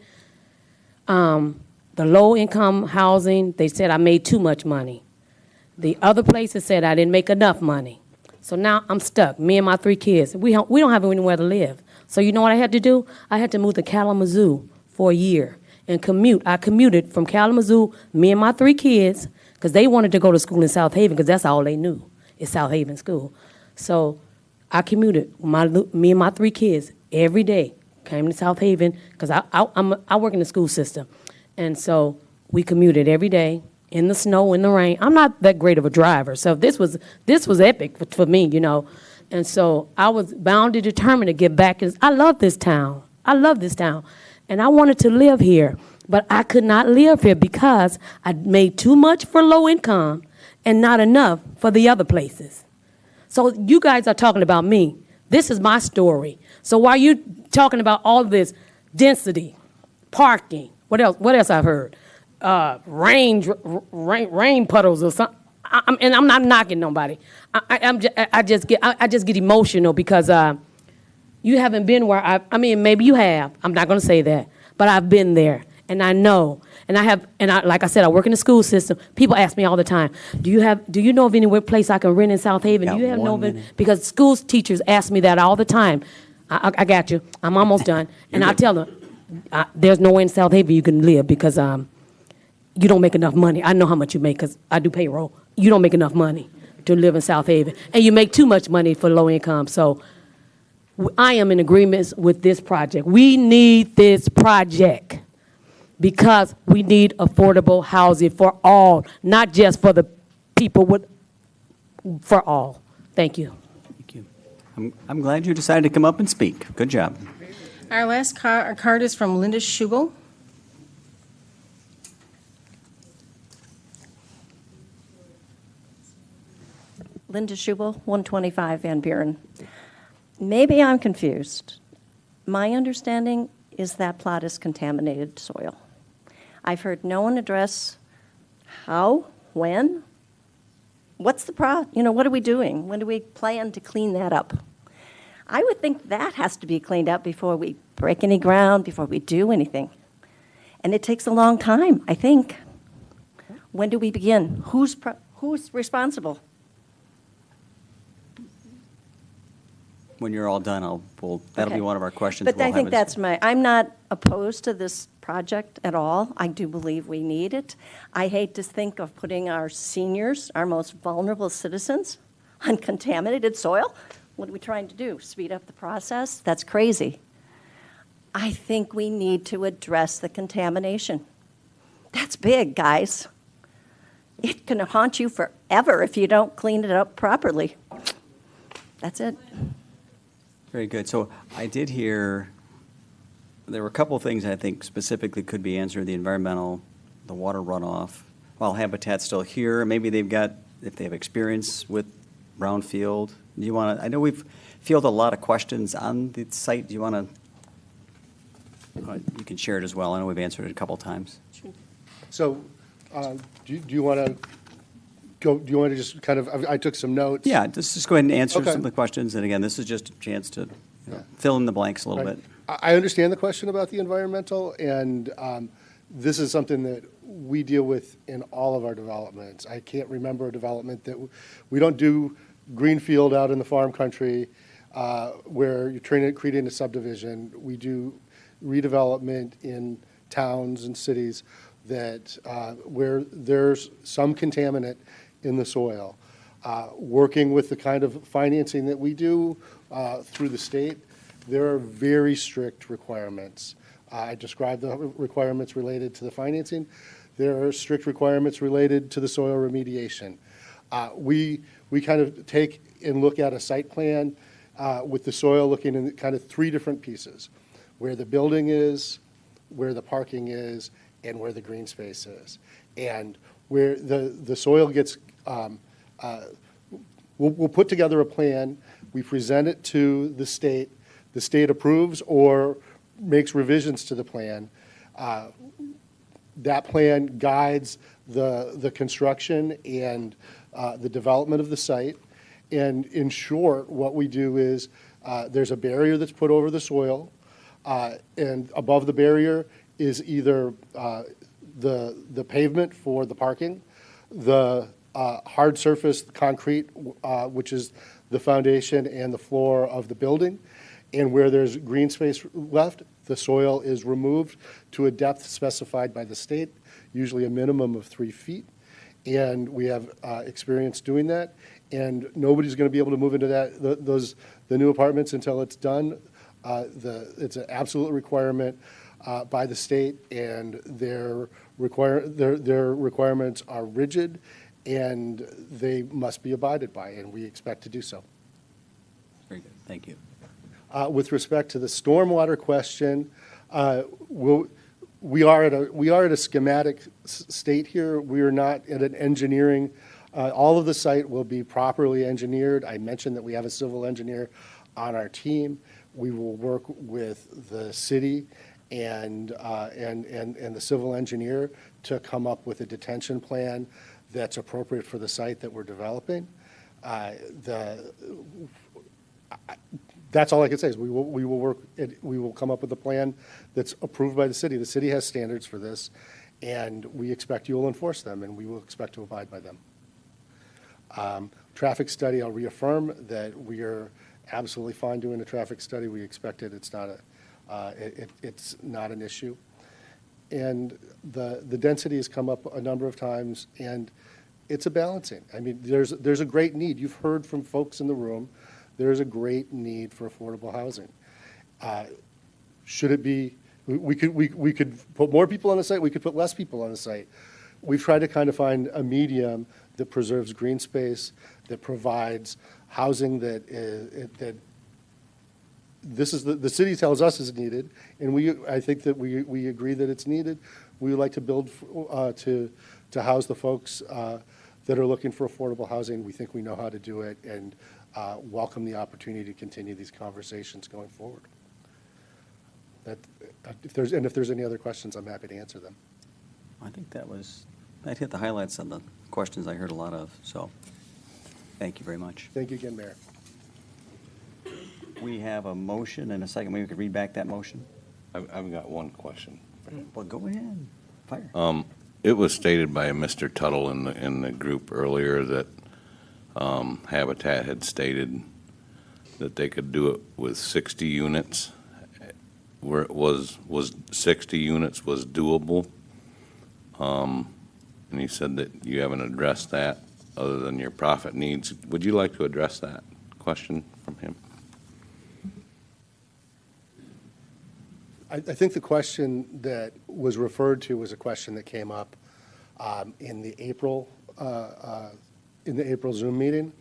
The low-income housing, they said I made too much money. The other places said I didn't make enough money. So now I'm stuck, me and my 3 kids. We don't have anywhere to live. So you know what I had to do? I had to move to Kalamazoo for a year and commute. I commuted from Kalamazoo, me and my 3 kids, because they wanted to go to school in South Haven because that's all they knew is South Haven School. So I commuted with me and my 3 kids every day, came to South Haven, because I work in the school system. And so we commuted every day in the snow, in the rain. I'm not that great of a driver, so this was epic for me, you know. And so I was bound and determined to get back. I love this town. And I wanted to live here, but I could not live here because I made too much for low income and not enough for the other places. So you guys are talking about me. This is my story. So while you talking about all this density, parking, what else I've heard? Rain puddles or something. And I'm not knocking nobody. I just get emotional because you haven't been where I mean, maybe you have. I'm not going to say that. but I've been there, and I know. And like I said, I work in the school system. People ask me all the time, do you know of any place I can rent in South Haven? Got Do you have no, 1 minute. because schools teachers ask me that all the time. I got you. I'm almost done. And I tell them, there's nowhere in South Haven you can live because you don't make enough money. I know how much you make because I do payroll. You don't make enough money to live in South Haven. And you make too much money for low income. So I am in agreement with this project. We need this project because we need affordable housing for all, not just for the people, for all. Thank you. Thank you. I'm glad you decided to come up and speak. Good job. Our last card is from Linda Schubel. Linda Schubel, 125 Van Buren. Maybe I'm confused. My understanding is that plot is contaminated soil. I've heard no one address how, when, what's the what are we doing? When do we plan to clean that up? I would think that has to be cleaned up before we break any ground, before we do anything. And it takes a long time, I think. When do we begin? Who's responsible? When you're all done, that'll be Okay. one of our questions. But we'll I have think is- I'm not opposed to this project at all. I do believe we need it. I hate to think of putting our seniors, our most vulnerable citizens, on contaminated soil. What are we trying to do? Speed up the process? That's crazy. I think we need to address the contamination. That's big, guys. It can haunt you forever if you don't clean it up properly. That's it. Very good. So I did hear, there were a couple of things I think specifically could be answered, the environmental, the water runoff, while Habitat's still here, maybe if they have experience with brownfield. Do you want to, I know we've fielded a lot of questions on the site. Do you want to, you can share it as well. I know we've answered it a couple of times. So, do you want to go, do you want to just kind of, I took some notes. Yeah, just go ahead and answer Okay. some of the questions. And again, this is just a chance to fill in the blanks a little Right. bit. I understand the question about the environmental, and this is something that we deal with in all of our developments. I can't remember a development that, we don't do greenfield out in the farm country where you're creating a subdivision. We do redevelopment in towns and cities that, where there's some contaminant in the soil. Working with the kind of financing that we do through the state, there are very strict requirements. I described the requirements related to the financing. There are strict requirements related to the soil remediation. We kind of take and look at a site plan with the soil looking in kind of three different pieces: where the building is, where the parking is, and where the green space is. And where the soil gets, we'll put together a plan, we present it to the state approves or makes revisions to the plan. That plan guides the construction and the development of the site. And in short, what we do is there's a barrier that's put over the soil, and above the barrier is either the pavement for the parking, the hard surface concrete, which is the foundation and the floor of the building. And where there's green space left, the soil is removed to a depth specified by the state, usually a minimum of 3 feet. And we have experience doing that. And nobody's going to be able to move into the new apartments until it's done. It's an absolute requirement by the state, and their requirements are rigid, and they must be abided by, and we expect to do so. Very good. Thank you. With respect to the stormwater question, we are at a schematic state here. We are not at an engineering. All of the site will be properly engineered. I mentioned that we have a civil engineer on our team. We will work with the city and the civil engineer to come up with a detention plan that's appropriate for the site that we're developing. That's all I can say is we will work, we will come up with a plan that's approved by the city. The city has standards for this, and we expect you will enforce them, and we will expect to abide by them. Traffic study, I'll reaffirm that we are absolutely fine doing a traffic study. We expect it. It's not an issue. And the density has come up a number of times, and it's a balancing. I mean, there's a great need. You've heard from folks in the room. There's a great need for affordable housing. Should it be, we could put more people on the site, we could put less people on the site. We've tried to kind of find a medium that preserves green space, that provides housing that the city tells us is needed, and I think that we agree that it's needed. We would like to build to house the folks that are looking for affordable housing. We think we know how to do it, and welcome the opportunity to continue these conversations going forward. If there's any other questions, I'm happy to answer them. I think that hit the highlights of the questions I heard a lot of, so thank you very much. Thank you again, Mayor. We have a motion and a second. Maybe we could read back that motion. I've got one question. Well, go ahead. Fire. It was stated by Mr. Tuttle in the group earlier that Habitat had stated that they could do it with 60 units. Where it was 60 units was doable. And he said that you haven't addressed that other than your profit needs. Would you like to address that question from him? I think the question that was referred to was a question that came up in the April Zoom meeting,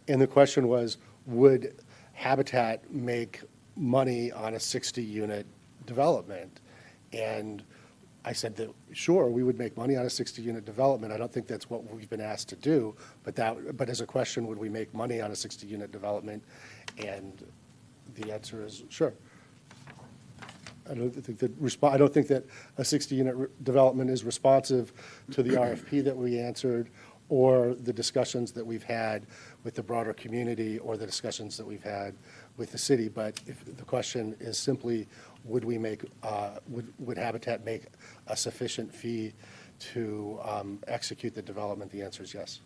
and the question was, would Habitat make money on a 60-unit development? And I said that sure, we would make money on a 60-unit development. I don't think that's what we've been asked to do, but as a question, would we make money on a 60-unit development? And the answer is sure. I don't think that a 60-unit development is responsive to the RFP that we answered, or the discussions that we've had with the broader community, or the discussions that we've had with the city. But if the question is simply, would we make, would Habitat make a sufficient fee to execute the development? The answer is yes.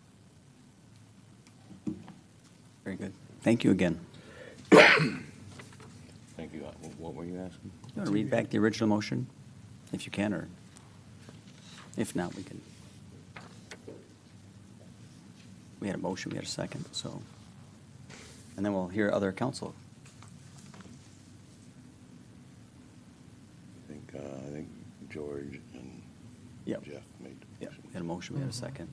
Very good. Thank you again. Thank you. What were you asking? You want to read back the original motion, if you can, or if not, we can. We had a motion, we had a second, so, and then we'll hear other council. I think George and Yep. Jeff made the Yeah, motion. we had a motion, we had a second.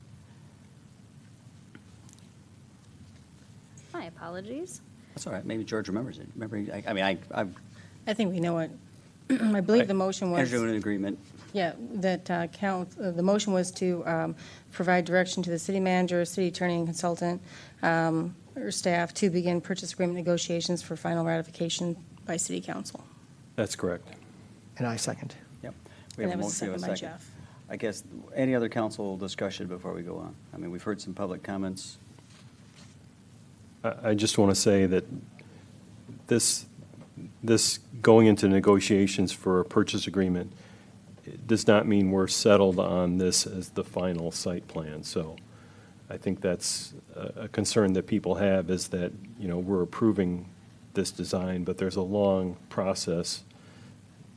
My apologies. That's all right. Maybe George remembers it. Remember, I think we know it. I believe the motion was. entered into an agreement. Yeah, that the motion was to provide direction to the city manager, city attorney, and consultant, or staff to begin purchase agreement negotiations for final ratification by city council. That's correct. And I second. Yep. We And have a that was motion, we have a seconded by second. Jeff. I guess, any other council discussion before we go on? I mean, we've heard some public comments. I just want to say that this going into negotiations for a purchase agreement, it does not mean we're settled on this as the final site plan. So I think that's a concern that people have, is that, we're approving this design, but there's a long process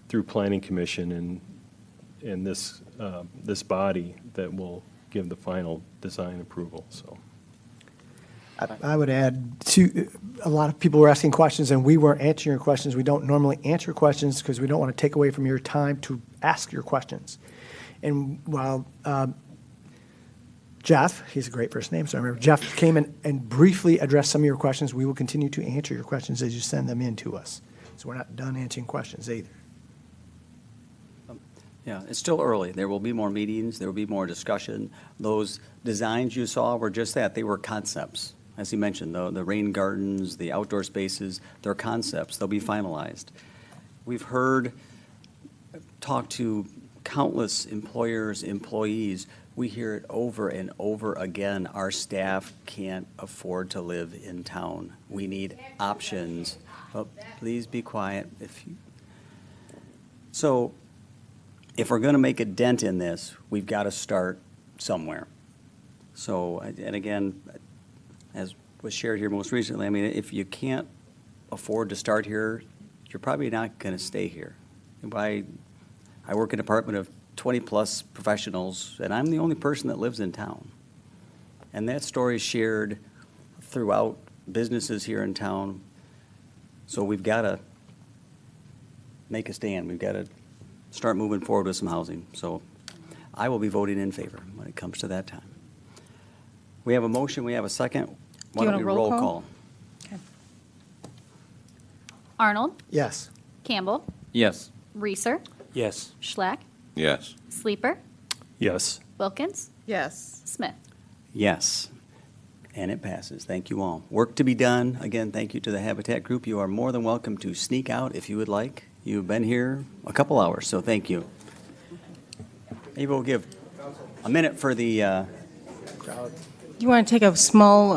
through Planning Commission and this body that will give the final design approval, so. I would add to, a lot of people were asking questions and we weren't answering your questions. We don't normally answer questions because we don't want to take away from your time to ask your questions. And while Jeff, he's a great first name, so I remember Jeff came in and briefly addressed some of your questions, we will continue to answer your questions as you send them in to us. So we're not done answering questions either. Yeah, it's still early. There will be more meetings, there will be more discussion. Those designs you saw were just that, they were concepts. As he mentioned, the rain gardens, the outdoor spaces, they're concepts, they'll be finalized. We've talked to countless employers, employees, we hear it over and over again. Our staff can't afford to live in town. We need options. Oh, please be quiet. So if we're going to make a dent in this, we've got to start somewhere. So, and again, as was shared here most recently, I mean, if you can't afford to start here, you're probably not going to stay here. I work in a department of 20-plus professionals, and I'm the only person that lives in town. And that story is shared throughout businesses here in town. So we've got to make a stand. We've got to start moving forward with some housing. So I will be voting in favor when it comes to that time. We have a motion, we have a second. Why you don't we want a roll roll call? call? Arnold, Yes. Campbell, Yes. Reeser, Yes. Schlack, Yes. Sleeper, Yes. Wilkins, Yes. Smith. Yes. And it passes. Thank you all. Work to be done. Again, thank you to the Habitat Group. You are more than welcome to sneak out if you would like. You've been here a couple hours, so thank you. Maybe we'll give a minute for the Do you want to take a small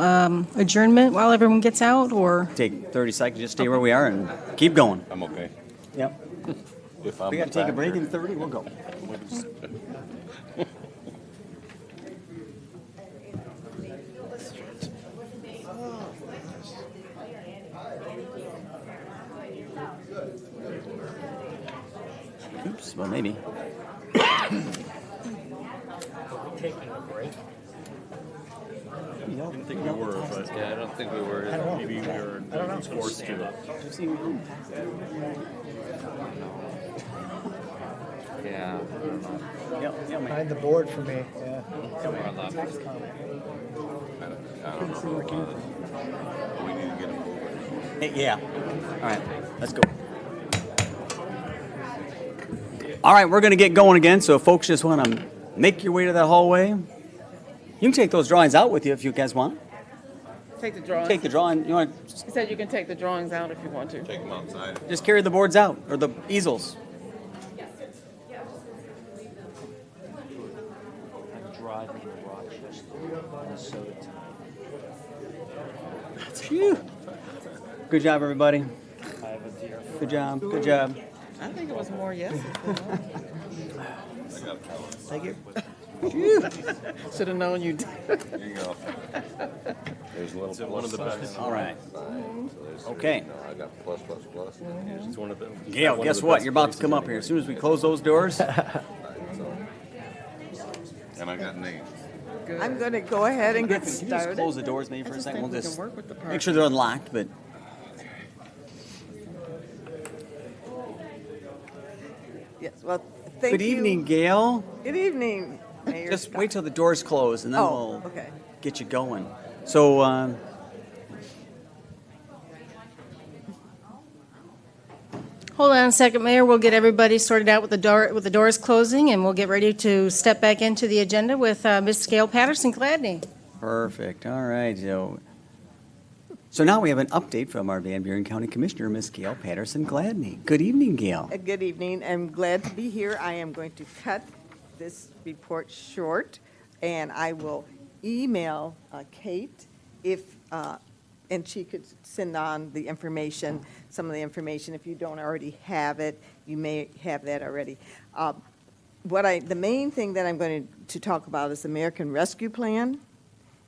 adjournment while everyone gets out, or? take 30 seconds, just stay where we are and keep going. I'm okay. Yep. If I'm We got to take a back break here. in 30, we'll go. Oops, well, maybe. Taking a break? I don't think we were, but. Yeah, I don't think we were. Maybe we were forced to. Yeah. Behind the board for me, yeah. I don't know about it. We need to get them moving. Hey, yeah. All right, let's go. All right, we're going to get going again, so if folks just want to make your way to that hallway, you can take those drawings out with you if you guys want. Take the drawings. Take the drawing, you want He said you can take the drawings out if you want to. Take them outside. to just carry the boards out, or the easels. Driving to Rochester, Minnesota. Phew. Good job, everybody. I have a dear. Good job, good job. I think it was more yeses. Thank you. Should have known you. There you go. There's a little one of the plus best? sign. All right. So there's- Okay. No, I got plus, plus, plus. It's one of them. Gail, One of guess the what? best You're about to places come up anyway. here. As soon as we close those doors, And I got names. I'm going to go ahead and get Griffin, can you just started. close the doors maybe I for a just second? think We'll we can just work with the make sure they're unlocked, but Yes, well, thank good you. evening, Gail. Good evening, Mayor Just Scott. wait till the doors close and then Oh, we'll okay. get you going. So, Hold on a second, Mayor. We'll get everybody sorted out with the doors closing, and we'll get ready to step back into the agenda with Ms. Gail Patterson-Gladney. perfect. All right. So now we have an update from our Van Buren County Commissioner, Miss Gail Patterson-Gladney. Good evening, Gail. Good evening. I'm glad to be here. I am going to cut this report short, and I will email Kate if, and she could send on the information, some of the information. If you don't already have it, you may have that already. The main thing that I'm going to talk about is the American Rescue Plan.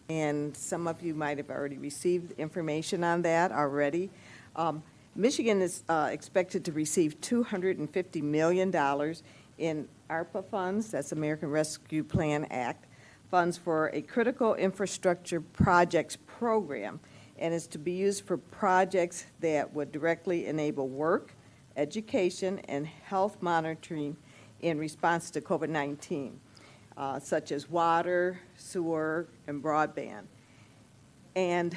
And some of you might have already received information on that already. Michigan is expected to receive $250 million in ARPA funds, that's American Rescue Plan Act, funds for a critical infrastructure projects program, and is to be used for projects that would directly enable work, education, and health monitoring in response to COVID-19. Such as water, sewer, and broadband. And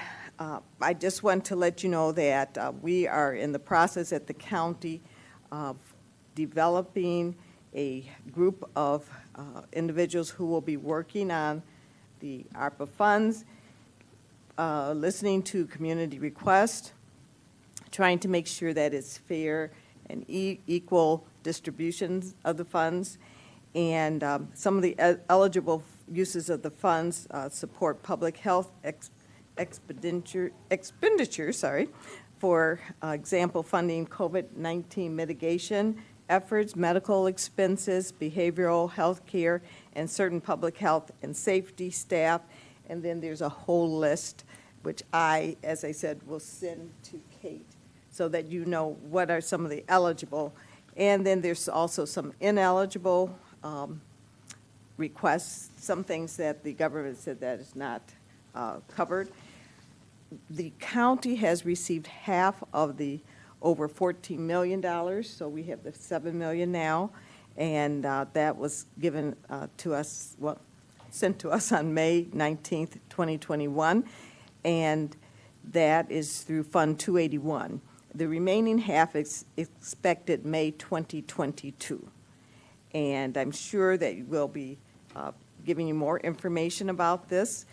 I just want to let you know that we are in the process at the county of developing a group of individuals who will be working on the ARPA funds, listening to community requests, trying to make sure that it's fair and equal distributions of the funds, And some of the eligible uses of the funds support public health expenditures, for example, funding COVID-19 mitigation efforts, medical expenses, behavioral health care, and certain public health and safety staff. And then there's a whole list, which I, as I said, will send to Kate so that you know what are some of the eligible. And then there's also some ineligible requests, some things that the government said that is not covered. The county has received half of the over $14 million, so we have the $7 million now, and that was given to us, well, sent to us on May 19th, 2021, and that is through Fund 281. The remaining half is expected May 2022, and I'm sure that we'll be giving you more information about this.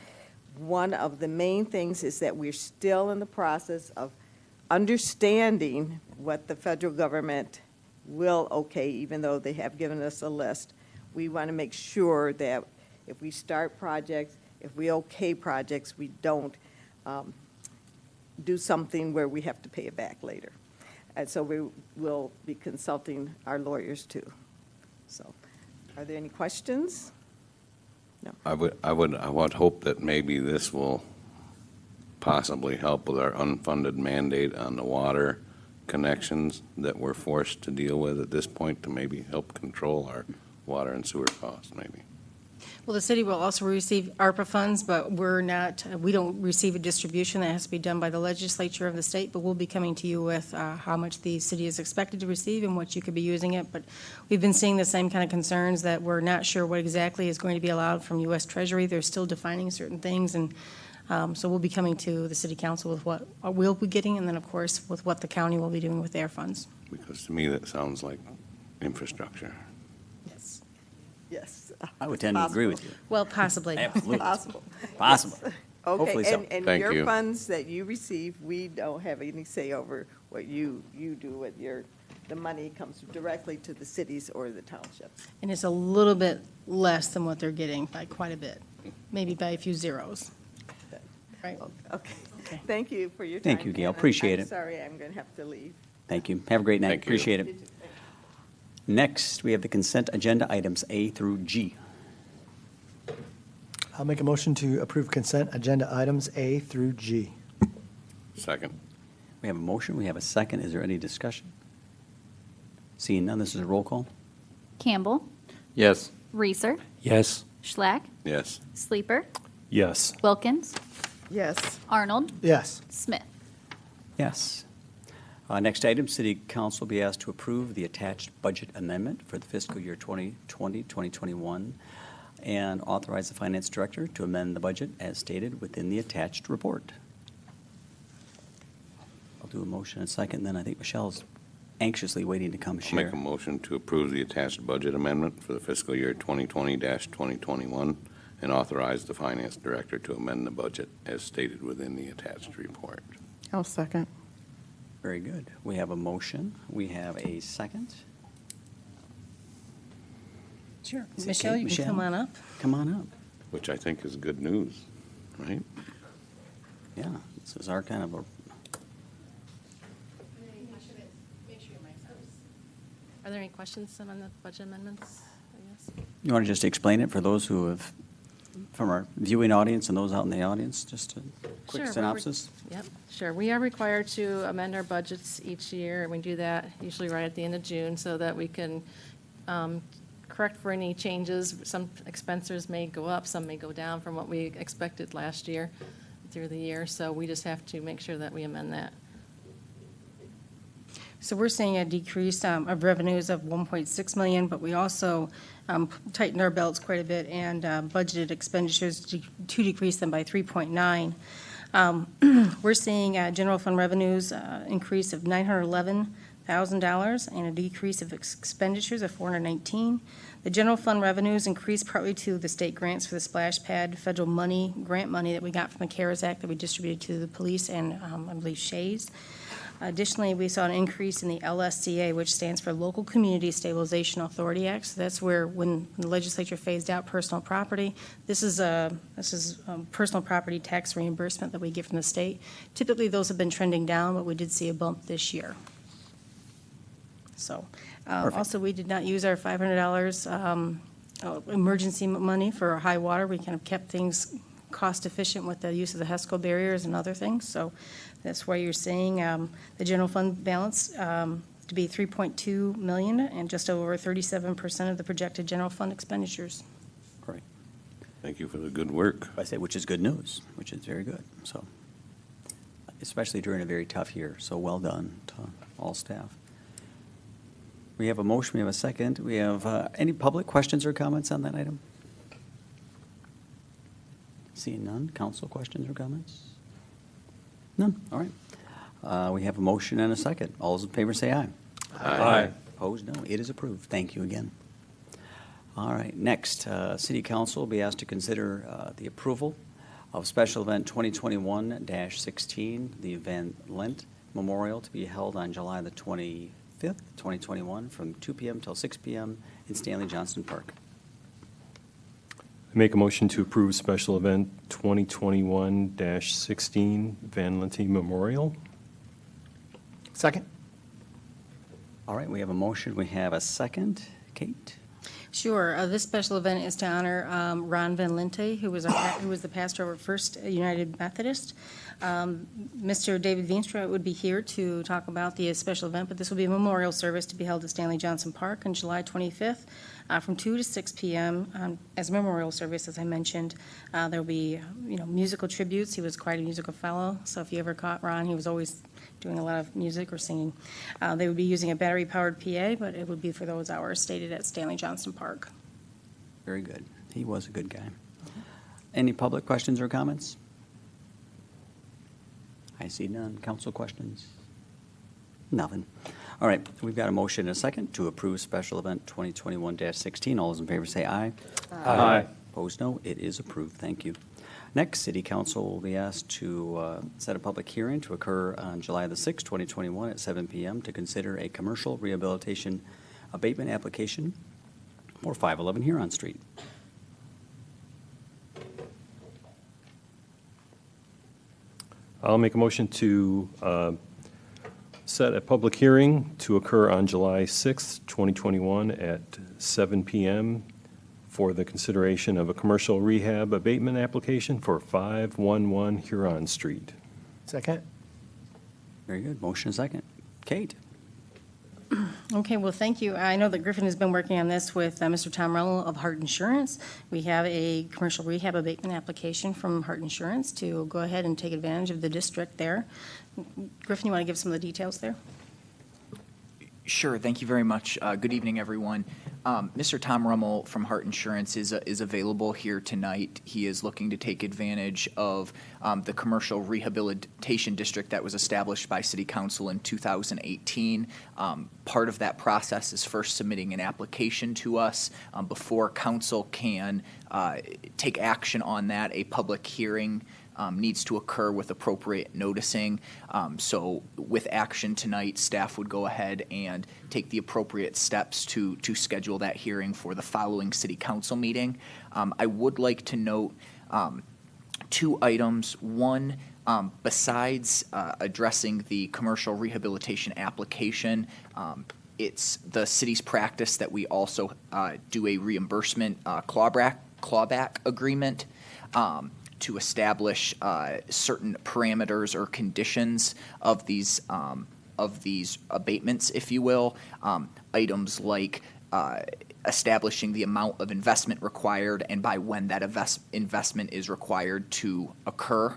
One of the main things is that we're still in the process of understanding what the federal government will okay, even though they have given us a list. We want to make sure that if we start projects, if we okay projects, we don't do something where we have to pay it back later. And so we will be consulting our lawyers too. So, are there any questions? No. I would hope that maybe this will possibly help with our unfunded mandate on the water connections that we're forced to deal with at this point, to maybe help control our water and sewer costs, maybe. Well, the city will also receive ARPA funds, but we don't receive a distribution. That has to be done by the legislature of the state, but we'll be coming to you with how much the city is expected to receive and what you could be using it. But we've been seeing the same kind of concerns that we're not sure what exactly is going to be allowed from U.S. Treasury. They're still defining certain things, and so we'll be coming to the city council with what we'll be getting, and then, of course, with what the county will be doing with their funds. Because to me, that sounds like infrastructure. Yes. Yes. I would tend to agree with you. Well, possibly. Absolutely. Possible. Possible. Yes. Hopefully Okay, so. and Thank your you. funds that you receive, we don't have any say over what you do with the money comes directly to the cities or the townships. And it's a little bit less than what they're getting by quite a bit, maybe by a few zeros. Right? Okay. Thank you for your time. Thank you, Gail. and Appreciate I'm it. sorry, I'm going to have to leave. Thank you. Have a great night. Thank you. Appreciate it. Next, we have the consent agenda items A through G. I'll make a motion to approve consent agenda items A through G. Second. We have a motion, we have a second. Is there any discussion? Seeing none, this is a roll call. Campbell, Yes. Reeser, Yes. Schlack, Yes. Sleeper, Yes. Wilkins, Yes. Arnold, Yes. Smith. Yes. Next item, City Council will be asked to approve the attached budget amendment for the fiscal year 2020-2021 and authorize the Finance Director to amend the budget as stated within the attached report. I'll do a motion and a second, then I think Michelle's anxiously waiting to come I'll share. make a motion to approve the attached budget amendment for the fiscal year 2020-2021 and authorize the Finance Director to amend the budget as stated within the attached report. I'll second. Very good. We have a motion. We have a second. Sure. Is it Michelle, Kate? you can come on up. Come on up. Which I think is good news, right? Yeah, this is our kind of a, Are there any questions on the budget amendments? you want to just explain it for those who have, from our viewing audience and those out in the audience, just a quick Sure, synopsis? Yep, sure. We are required to amend our budgets each year, and we do that usually right at the end of June so that we can correct for any changes. Some expenses may go up, some may go down from what we expected last year through the year, so we just have to make sure that we amend that. So we're seeing a decrease of revenues of 1.6 million, but we also tightened our belts quite a bit and budgeted expenditures to decrease them by 3.9. We're seeing general fund revenues increase of $911,000 and a decrease of expenditures of $419,000. The general fund revenues increased partly to the state grants for the splash pad, federal money, grant money that we got from the CARES Act that we distributed to the police and I believe Shays. Additionally, we saw an increase in the LSCA, which stands for Local Community Stabilization Authority Act. So that's where, when the legislature phased out personal property, this is personal property tax reimbursement that we get from the state. Typically, those have been trending down, but we did see a bump this year. So, also, we did not use our $500 emergency money for high water. We kind of kept things cost efficient with the use of the HESCO barriers and other things. So that's why you're seeing the general fund balance to be $3.2 million and just over 37% of the projected general fund expenditures. Great. Thank you for the good work. I say, which is good news, which is very good. So, especially during a very tough year. So well done to all staff. We have a motion, we have a second. We have any public questions or comments on that item? Seeing none. Council questions or comments? None. All right. We have a motion and a second. All those in favor say aye. Aye. Opposed, no. It is approved. Thank you again. All right. Next, City Council will be asked to consider the approval of Special Event 2021-16, the event Lent Memorial, to be held on July the 25th, 2021, from 2 p.m. till 6 p.m. in Stanley Johnson Park. I make a motion to approve special event 2021-16 Van Lente Memorial. Second? All right, we have a motion, we have a second. Kate? Sure. This special event is to honor Ron Van Lente, who was the pastor of our First United Methodist. Mr. David Veenstra would be here to talk about the special event, but this will be a memorial service to be held at Stanley Johnson Park on July 25th from 2 to 6 p.m. As a memorial service, as I mentioned. There will be, musical tributes. He was quite a musical fellow, so if you ever caught Ron, he was always doing a lot of music or singing. They would be using a battery-powered PA, but it would be for those hours stated at Stanley Johnson Park. Very good. He was a good guy. Any public questions or comments? I see none. Council questions? Nothing. All right, we've got a motion and a second to approve special event 2021-16. All those in favor say aye. Aye. Opposed, no. It is approved. Thank you. Next, City Council will be asked to set a public hearing to occur on July the 6th, 2021 at 7 p.m. to consider a commercial rehabilitation abatement application for 511 Huron Street. I'll make a motion to set a public hearing to occur on July 6th, 2021 at 7 p.m. for the consideration of a commercial rehab abatement application for 511 Huron Street. Second? Very good. Motion and second. Kate? Okay, well, thank you. I know that Griffin has been working on this with Mr. Tom Rummel of Hart Insurance. We have a commercial rehab abatement application from Hart Insurance to go ahead and take advantage of the district there. Griffin, you want to give some of the details there? Sure. Thank you very much. Good evening, everyone. Mr. Tom Rummel from Hart Insurance is available here tonight. He is looking to take advantage of the commercial rehabilitation district that was established by City Council in 2018. Part of that process is first submitting an application to us. Before Council can take action on that, a public hearing needs to occur with appropriate noticing. So with action tonight, staff would go ahead and take the appropriate steps to schedule that hearing for the following City Council meeting. I would like to note two items. One, besides addressing the commercial rehabilitation application, it's the city's practice that we also do a reimbursement clawback agreement to establish certain parameters or conditions of these abatements, if you will. Items like establishing the amount of investment required and by when that investment is required to occur.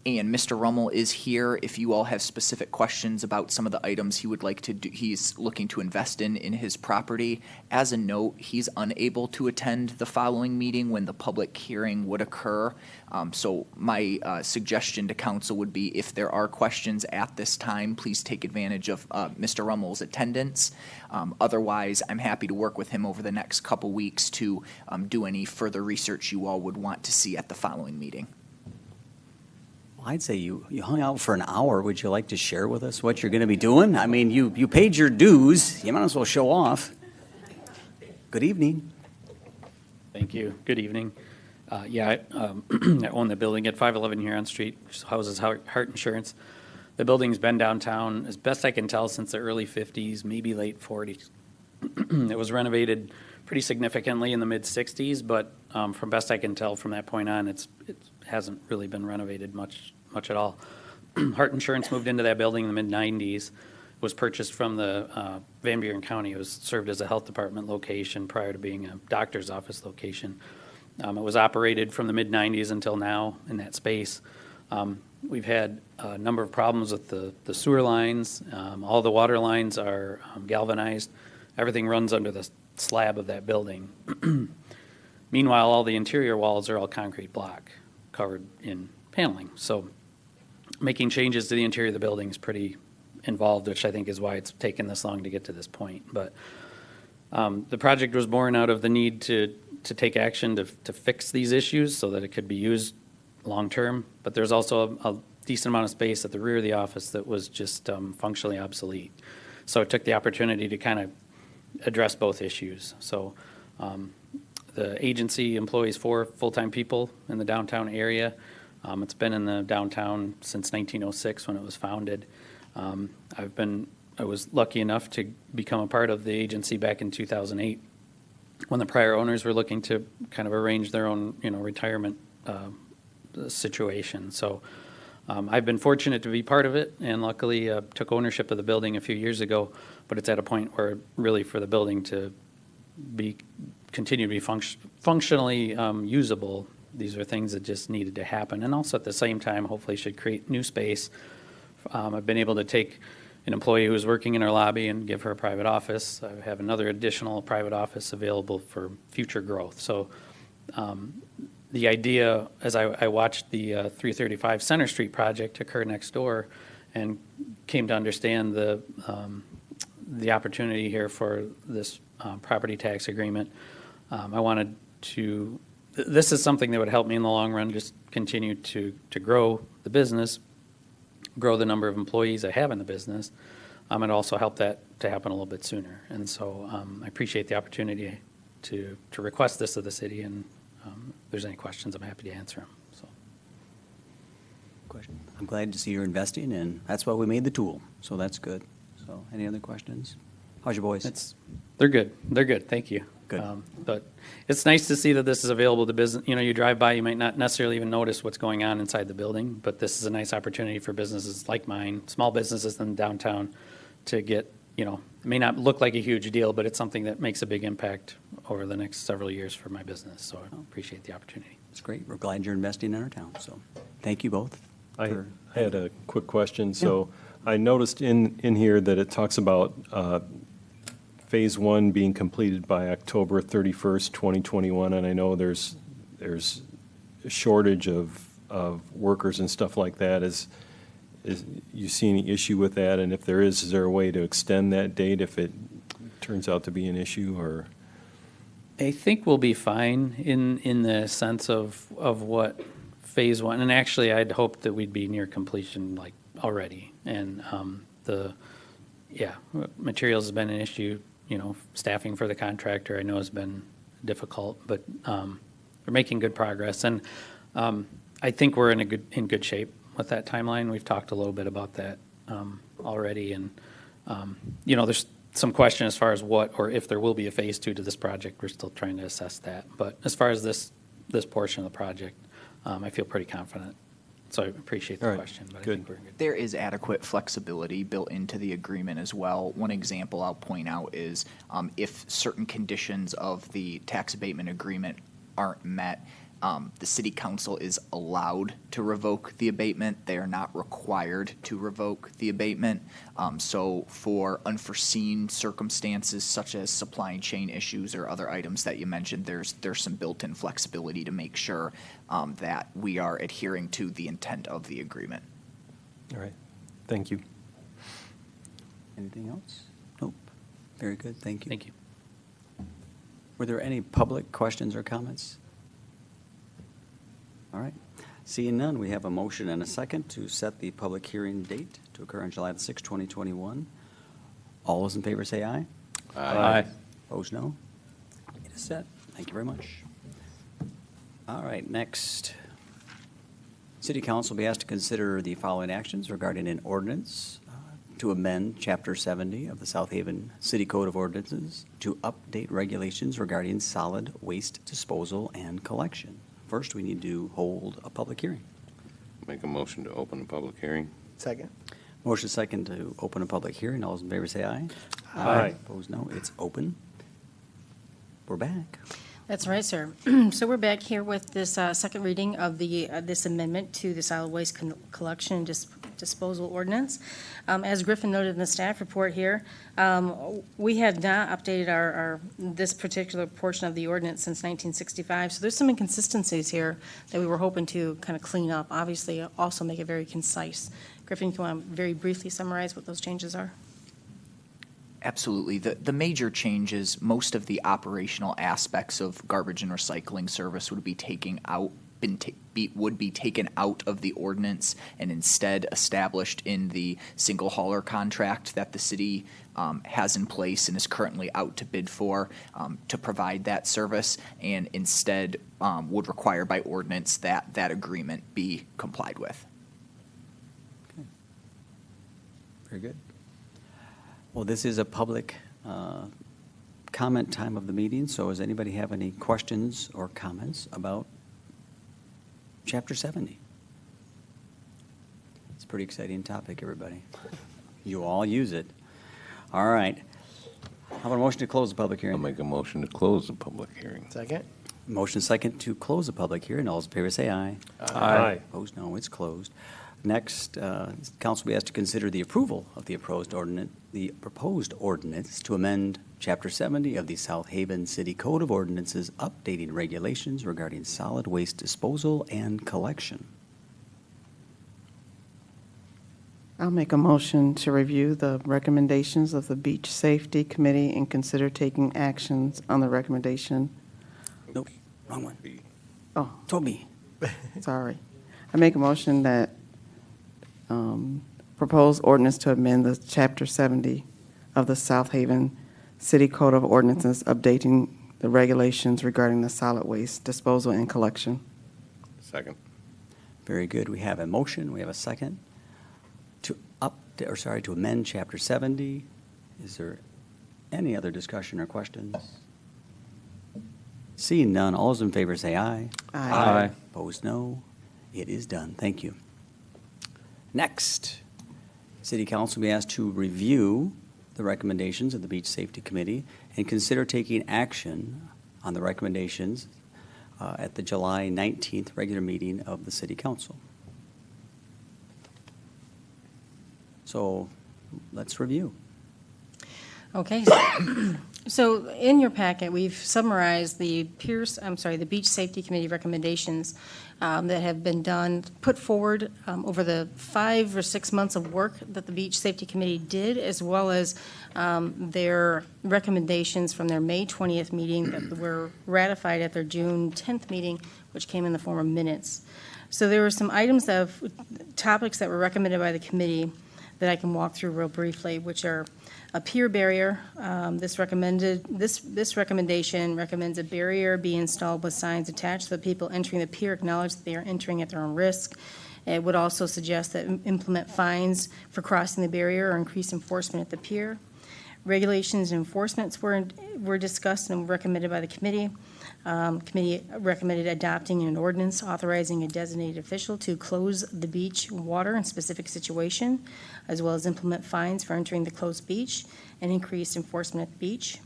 And Mr. Rummel is here if you all have specific questions about some of the items he would like to do, he's looking to invest in his property. As a note, he's unable to attend the following meeting when the public hearing would occur. So my suggestion to council would be if there are questions at this time, please take advantage of Mr. Rummel's attendance. Otherwise, I'm happy to work with him over the next couple weeks to do any further research you all would want to see at the following meeting. I'd say you hung out for an hour. Would you like to share with us what you're going to be doing? I mean, you paid your dues. You might as well show off. Good evening. Thank you. Good evening. I own the building at 511 Huron Street, which houses Heart Insurance. The building's been downtown, as best I can tell, since the early 50s, maybe late 40s. It was renovated pretty significantly in the mid-60s, but from best I can tell from that point on, it hasn't really been renovated much at all. Heart Insurance moved into that building in the mid-90s. It was purchased from the Van Buren County. It was served as a health department location prior to being a doctor's office location. It was operated from the mid-90s until now in that space. We've had a number of problems with the sewer lines. All the water lines are galvanized. Everything runs under the slab of that building. Meanwhile, all the interior walls are all concrete block covered in paneling. So making changes to the interior of the building is pretty involved, which I think is why it's taken this long to get to this point. But the project was born out of the need to take action to fix these issues so that it could be used long-term. But there's also a decent amount of space at the rear of the office that was just functionally obsolete. So it took the opportunity to kind of address both issues. So the agency employs 4 full-time people in the downtown area. It's been in the downtown since 1906 when it was founded. I was lucky enough to become a part of the agency back in 2008 when the prior owners were looking to kind of arrange their own, retirement situation. So I've been fortunate to be part of it, and luckily took ownership of the building a few years ago. But it's at a point where really for the building to continue to be functionally usable, these are things that just needed to happen. And also at the same time, hopefully should create new space. I've been able to take an employee who is working in our lobby and give her a private office. I have another additional private office available for future growth. So the idea, as I watched the 335 Center Street project occur next door and came to understand the opportunity here for this property tax agreement, I wanted to, this is something that would help me in the long run, just continue to grow the business, grow the number of employees I have in the business, and also help that to happen a little bit sooner. And so I appreciate the opportunity to request this of the city, and if there's any questions, I'm happy to answer them. So. Question. I'm glad to see you're investing, and that's why we made the tool, so that's good. So any other questions? How's your boys? They're good. They're good. Thank you. Good. But it's nice to see that this is available to business. You drive by, you might not necessarily even notice what's going on inside the building, but this is a nice opportunity for businesses like mine, small businesses in downtown, to get, it may not look like a huge deal, but it's something that makes a big impact over the next several years for my business. So I appreciate the opportunity. It's great. We're glad you're investing in our town. So thank you both. I had a quick question. So I noticed in here that it talks about Phase 1 being completed by October 31st, 2021, and I know there's a shortage of workers and stuff like that. Is you see any issue with that? And if there is there a way to extend that date if it turns out to be an issue? Or I think we'll be fine in the sense of what Phase 1, and actually I'd hoped that we'd be near completion like already. And materials has been an issue. Staffing for the contractor I know has been difficult, but we're making good progress, and I think we're in good shape with that timeline. We've talked a little bit about that already, and there's some question as far as what or if there will be a Phase 2 to this project. We're still trying to assess that, but as far as this portion of the project, I feel pretty confident. So I appreciate the question, but I think we're good. There is adequate flexibility built into the agreement as well. One example I'll point out is if certain conditions of the tax abatement agreement aren't met, the city council is allowed to revoke the abatement. They are not required to revoke the abatement. So for unforeseen circumstances such as supply chain issues or other items that you mentioned, there's some built-in flexibility to make sure that we are adhering to the intent of the agreement. all right, thank you. Anything else? Nope. Very good. Thank you. Thank you. Were there any public questions or comments? All right. Seeing none, we have a motion and a second to set the public hearing date to occur on July the 6th, 2021. All those in favor say aye. Aye. Opposed, no. It is set. Thank you very much. All right, next. City Council will be asked to consider the following actions regarding an ordinance to amend Chapter 70 of the South Haven City Code of Ordinances to update regulations regarding solid waste disposal and collection. First, we need to hold a public hearing. Make a motion to open the public hearing. Second. Motion second to open a public hearing. All those in favor say aye. Aye. Opposed, no. It's open. We're back. That's right, sir. So we're back here with this second reading of this amendment to the solid waste collection and disposal ordinance. As Griffin noted in the staff report here, we had not updated this particular portion of the ordinance since 1965. So there's some inconsistencies here that we were hoping to kind of clean up. Obviously, also make it very concise. Griffin, you want to very briefly summarize what those changes are? Absolutely. The major changes, most of the operational aspects of garbage and recycling service would be taken out of the ordinance and instead established in the single hauler contract that the city has in place and is currently out to bid for to provide that service, and instead would require by ordinance that that agreement be complied with. Very good. Well, this is a public comment time of the meeting, so does anybody have any questions or comments about Chapter 70? It's a pretty exciting topic, everybody. You all use it. All right. How about a motion to close the public hearing? I'll make a motion to close the public hearing. Second. Motion second to close the public hearing. All those in favor say aye. Aye. Opposed, no. It's closed. Next, council will be asked to consider the approval of the proposed ordinance to amend Chapter 70 of the South Haven City Code of Ordinances, updating regulations regarding solid waste disposal and collection. I'll make a motion to review the recommendations of the Beach Safety Committee and consider taking actions on the recommendation. Nope, wrong one. Oh, Toby. sorry. I make a motion that proposed ordinance to amend the Chapter 70 of the South Haven City Code of Ordinances, updating the regulations regarding the solid waste disposal and collection. Second. Very good. We have a motion. We have a second to amend Chapter 70. Is there any other discussion or questions? Seeing none, all those in favor say aye. Aye. Opposed, no. It is done. Thank you. Next, City Council will be asked to review the recommendations of the Beach Safety Committee and consider taking action on the recommendations at the July 19th regular meeting of the City Council. So let's review. Okay, so in your packet, we've summarized the Beach Safety Committee recommendations that have been put forward over the 5 or 6 months of work that the Beach Safety Committee did, as well as their recommendations from their May 20th meeting that were ratified at their June 10th meeting, which came in the form of minutes. So there were some topics that were recommended by the committee that I can walk through real briefly, which are a pier barrier. This recommendation recommends a barrier be installed with signs attached so that people entering the pier acknowledge that they are entering at their own risk. It would also suggest that implement fines for crossing the barrier or increase enforcement at the pier. Regulations and enforcements were discussed and recommended by the committee. Committee recommended adopting an ordinance authorizing a designated official to close the beach water in specific situation, as well as implement fines for entering the closed beach and increase enforcement at the beach.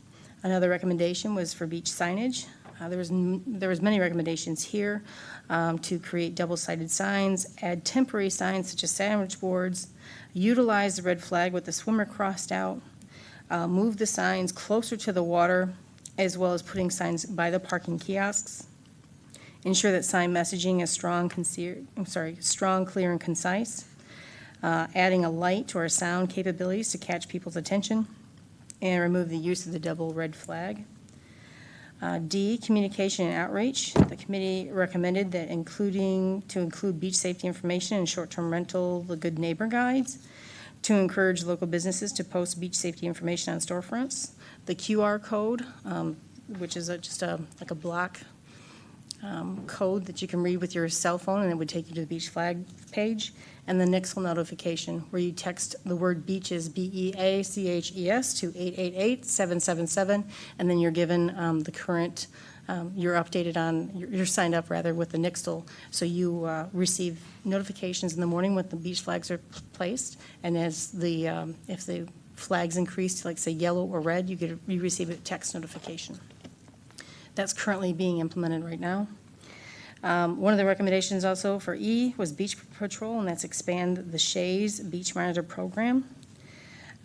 Another recommendation was for beach signage. There was many recommendations here to create double-sided signs, add temporary signs such as sandwich boards, utilize the red flag with the swimmer crossed out, move the signs closer to the water, as well as putting signs by the parking kiosks. Ensure that sign messaging is strong, clear, and concise. Adding a light or a sound capabilities to catch people's attention, and remove the use of the double red flag. D, communication and outreach. The committee recommended that to include beach safety information and short-term rental, the Good Neighbor Guides, to encourage local businesses to post beach safety information on storefronts. The QR code, which is like a block code that you can read with your cell phone, and it would take you to the beach flag page. And the Nixle notification, where you text the word beaches, BEACHES, to 888-777, and then you're given the current, you're signed up rather with the Nixle, so you receive notifications in the morning when the beach flags are placed, and as if the flags increase to, like, say, yellow or red, you receive a text notification. That's currently being implemented right now. One of the recommendations also for E was beach patrol, and that's expand the Shays Beach Monitor Program.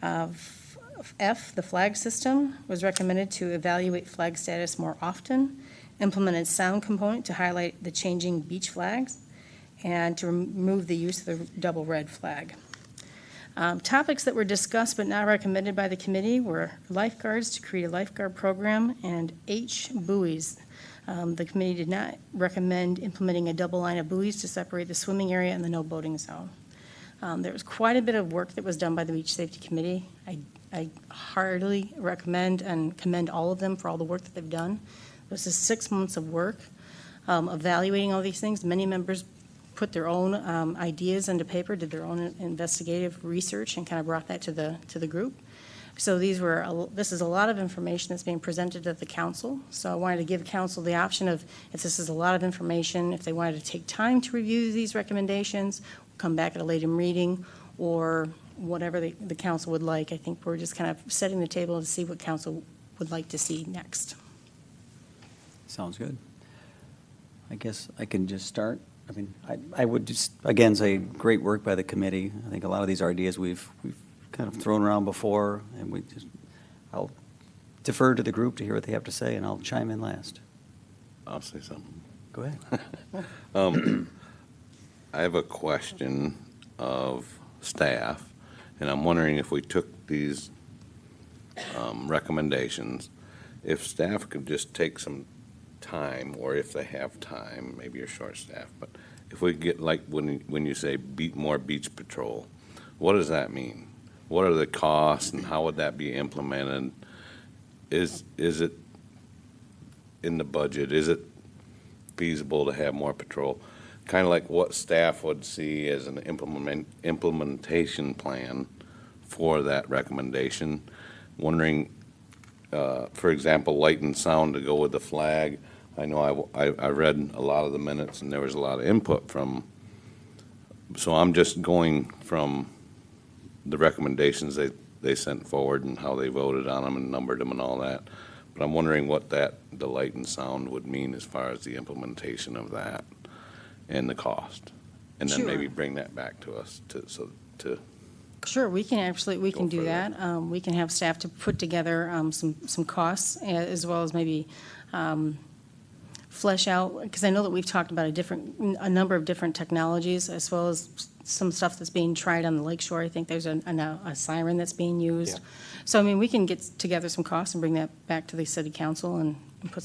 F, the flag system, was recommended to evaluate flag status more often, implemented sound component to highlight the changing beach flags, and to remove the use of the double red flag. Topics that were discussed but not recommended by the committee were lifeguards, to create a lifeguard program, and H, buoys. The committee did not recommend implementing a double line of buoys to separate the swimming area and the no boating zone. There was quite a bit of work that was done by the Beach Safety Committee. I heartily recommend and commend all of them for all the work that they've done. This is 6 months of work evaluating all these things. Many members put their own ideas into paper, did their own investigative research, and kind of brought that to the group. So this is a lot of information that's being presented to the council. So I wanted to give council the option of, if this is a lot of information, if they wanted to take time to review these recommendations, come back at a later meeting, or whatever the council would like. I think we're just kind of setting the table to see what council would like to see next. Sounds good. I guess I can just start. I mean, I would just, again, say great work by the committee. I think a lot of these ideas we've kind of thrown around before, and I'll defer to the group to hear what they have to say, and I'll chime in last. I'll say something. Go ahead. I have a question of staff, and I'm wondering if we took these recommendations, if staff could just take some time, or if they have time, maybe you're short-staffed, but if we get, like, when you say more beach patrol, what does that mean? What are the costs, and how would that be implemented? Is it in the budget? Is it feasible to have more patrol? Kind of like what staff would see as an implementation plan for that recommendation. Wondering, for example, light and sound to go with the flag. I know I read a lot of the minutes, and there was a lot of input from, so I'm just going from the recommendations they sent forward and how they voted on them and numbered them and all that. But I'm wondering what the light and sound would mean as far as the implementation of that and the cost. And then maybe bring that back to us to Sure, we can do that. We can have staff to put together some costs, as well as maybe flesh out, because I know that we've talked about a number of different technologies, as well as some stuff that's being tried on the lakeshore. I think there's a siren that's being used. Yeah. So, I mean, we can get together some costs and bring that back to the city council and put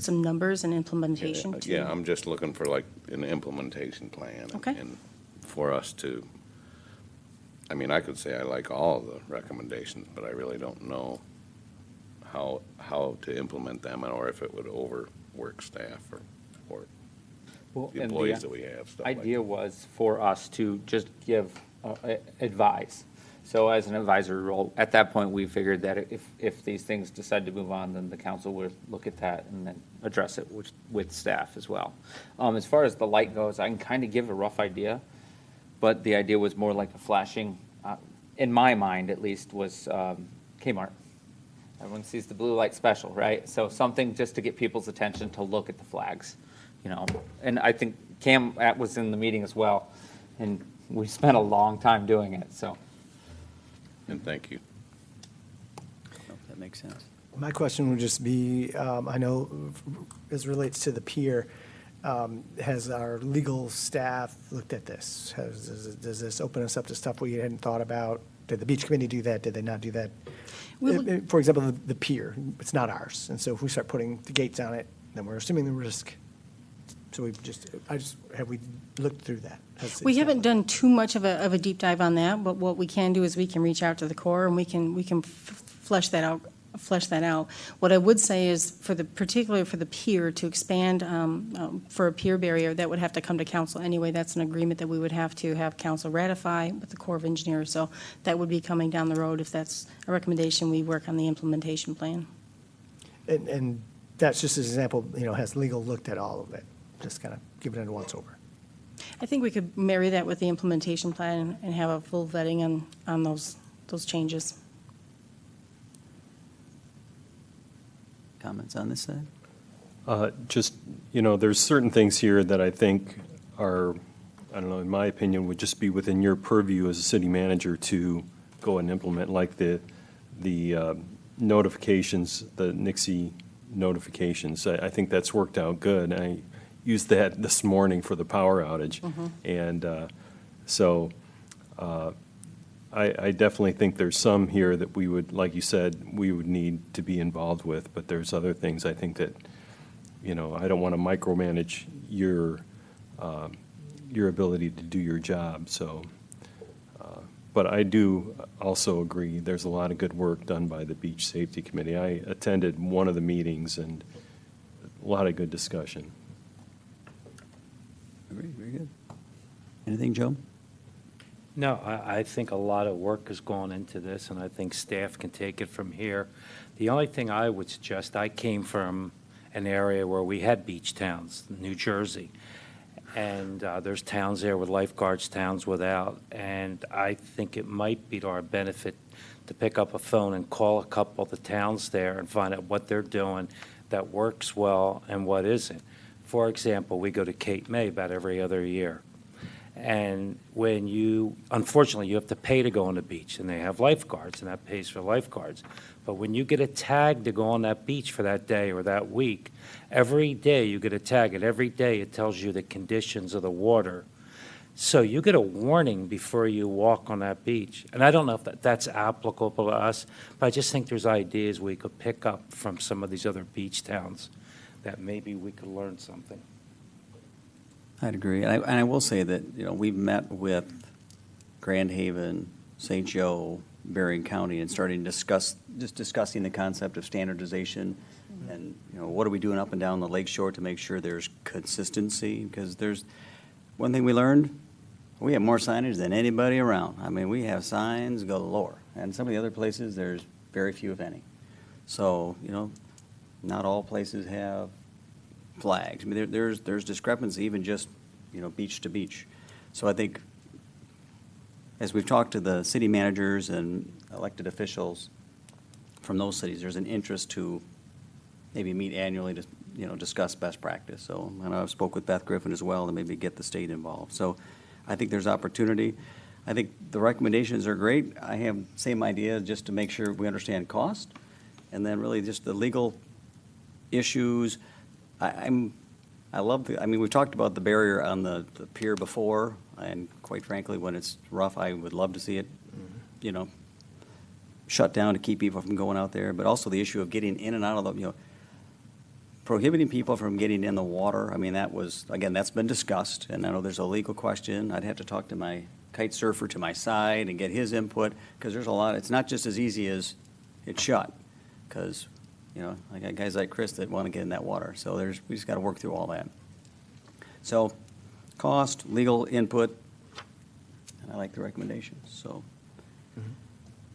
some numbers and implementation. Yeah, I'm just looking for like an implementation plan. Okay. And for us to, I mean, I could say I like all of the recommendations, but I really don't know how to implement them, or if it would overwork staff or the employees that we have. Stuff idea was for us to just give advise. So as an advisory role, at that point, we figured that if these things decide to move on, then the council would look at that and then address it with staff as well. As far as the light goes, I can kind of give a rough idea, but the idea was more like a flashing, in my mind at least, was Kmart. Everyone sees the blue light special, right? So something just to get people's attention to look at the flags, you know. And I think Cam was in the meeting as well, and we spent a long time doing it, so. And thank you. That makes sense. My question would just be, I know as relates to the pier, has our legal staff looked at this? Does this open us up to stuff we hadn't thought about? Did the beach committee do that? Did they not do that? We would- For example, the pier, it's not ours. And so if we start putting the gates on it, then we're assuming the risk. So have we looked through that? We haven't done too much of a deep dive on that, but what we can do is we can reach out to the Corps and we can flesh that out. What I would say is particularly for the pier, to expand for a pier barrier, that would have to come to council anyway. That's an agreement that we would have to have council ratify with the Corps of Engineers. So that would be coming down the road. If that's a recommendation, we work on the implementation plan. And that's just an example, has legal looked at all of it? Just kind of give it a once-over. I think we could marry that with the implementation plan and have a full vetting on those changes. Comments on this side? Just, there's certain things here that I think are, I don't know, in my opinion, would just be within your purview as a city manager to go and implement, like the notifications, the Nixie notifications. I think that's worked out good. I used that this morning for the power outage. And so I definitely think there's some here that we would, like you said, we would need to be involved with, but there's other things I think that, I don't want to micromanage your ability to do your job, so. But I do also agree, there's a lot of good work done by the Beach Safety Committee. I attended one of the meetings and a lot of good discussion. Very, very good. Anything, Joe? No, I think a lot of work has gone into this, and I think staff can take it from here. The only thing I would suggest, I came from an area where we had beach towns, New Jersey, and there's towns there with lifeguards, towns without, and I think it might be to our benefit to pick up a phone and call a couple of the towns there and find out what they're doing that works well and what isn't. For example, we go to Cape May about every other year. And unfortunately, you have to pay to go on the beach, and they have lifeguards, and that pays for lifeguards. But when you get a tag to go on that beach for that day or that week, every day you get a tag, and every day it tells you the conditions of the water. So you get a warning before you walk on that beach. And I don't know if that's applicable to us, but I just think there's ideas we could pick up from some of these other beach towns that maybe we could learn something. I'd agree. And I will say that, we've met with Grand Haven, St. Joe, Berrien County, and starting to discussing the concept of standardization and, what are we doing up and down the lake shore to make sure there's consistency? Because there's one thing we learned, we have more signage than anybody around. I mean, we have signs galore. And some of the other places, there's very few, if any. So, not all places have flags. I mean, there's discrepancy even just, beach to beach. So I think as we've talked to the city managers and elected officials from those cities, there's an interest to maybe meet annually to, discuss best practice. So I know I've spoke with Beth Griffin as well to maybe get the state involved. So I think there's opportunity. I think the recommendations are great. I have the same idea just to make sure we understand cost and then really just the legal issues. We've talked about the barrier on the pier before, and quite frankly, when it's rough, I would love to see it, shut down to keep people from going out there, but also the issue of getting in and out of the, prohibiting people from getting in the water. I mean, that's been discussed, and I know there's a legal question. I'd have to talk to my kite surfer to my side and get his input, because there's a lot, it's not just as easy as it's shut, because I got guys like Chris that want to get in that water. So we just got to work through all that. So cost, legal input, and I like the recommendations. So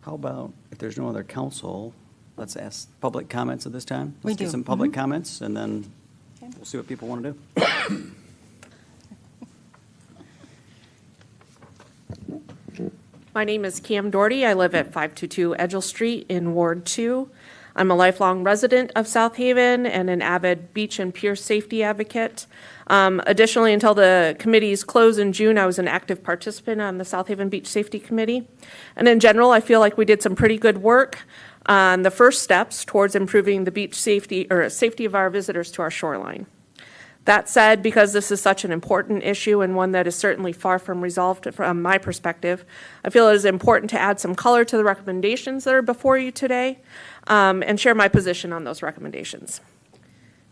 how about, if there's no other council, let's ask public comments at this time? Let's get some public comments, and then we'll see what people want to do. My name is Cam Doherty. I live at 522 Edgell Street in Ward 2. I'm a lifelong resident of South Haven and an avid beach and pier safety advocate. Additionally, until the committee's close in June, I was an active participant on the South Haven Beach Safety Committee. And in general, I feel like we did some pretty good work on the first steps towards improving the beach safety or safety of our visitors to our shoreline. That said, because this is such an important issue and one that is certainly far from resolved from my perspective, I feel it is important to add some color to the recommendations that are before you today and share my position on those recommendations.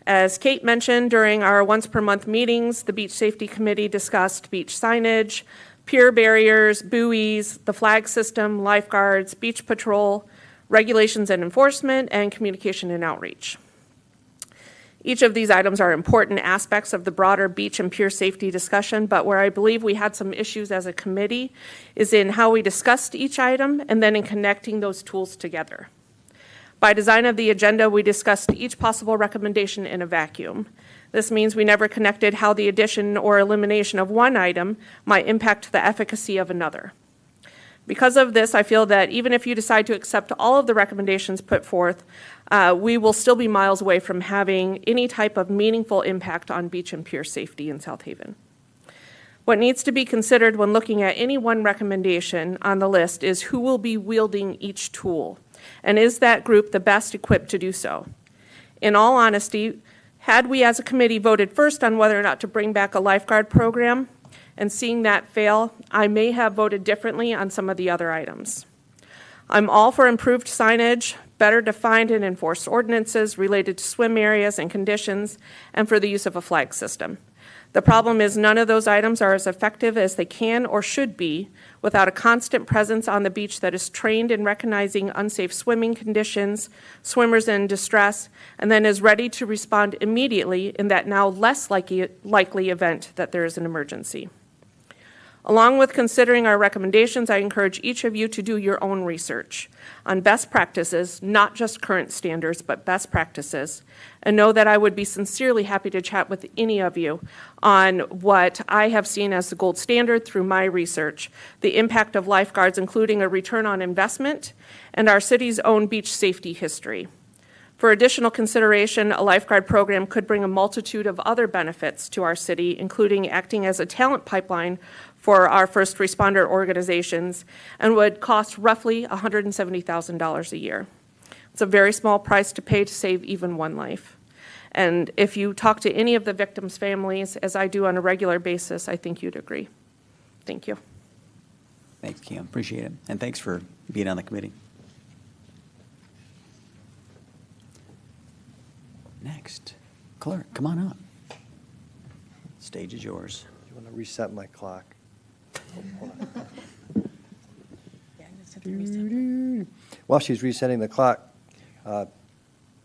As Kate mentioned, during our once-per-month meetings, the Beach Safety Committee discussed beach signage, pier barriers, buoys, the flag system, lifeguards, beach patrol, regulations and enforcement, and communication and outreach. Each of these items are important aspects of the broader beach and pier safety discussion, but where I believe we had some issues as a committee is in how we discussed each item and then in connecting those tools together. By design of the agenda, we discussed each possible recommendation in a vacuum. This means we never connected how the addition or elimination of one item might impact the efficacy of another. Because of this, I feel that even if you decide to accept all of the recommendations put forth, we will still be miles away from having any type of meaningful impact on beach and pier safety in South Haven. What needs to be considered when looking at any one recommendation on the list is who will be wielding each tool, and is that group the best equipped to do so? In all honesty, had we as a committee voted first on whether or not to bring back a lifeguard program, and seeing that fail, I may have voted differently on some of the other items. I'm all for improved signage, better defined and enforced ordinances related to swim areas and conditions, and for the use of a flag system. The problem is none of those items are as effective as they can or should be without a constant presence on the beach that is trained in recognizing unsafe swimming conditions, swimmers in distress, and then is ready to respond immediately in that now less likely event that there is an emergency. Along with considering our recommendations, I encourage each of you to do your own research on best practices, not just current standards, but best practices, and know that I would be sincerely happy to chat with any of you on what I have seen as the gold standard through my research, the impact of lifeguards, including a return on investment, and our city's own beach safety history. For additional consideration, a lifeguard program could bring a multitude of other benefits to our city, including acting as a talent pipeline for our first responder organizations, and would cost roughly $170,000 a year. It's a very small price to pay to save even one life. And if you talk to any of the victims' families, as I do on a regular basis, I think you'd agree. Thank you. Thanks, Kim. Appreciate it. And thanks for being on the committee. Next, clerk, come on up. Stage is yours. You want to reset my clock? While she's resetting the clock,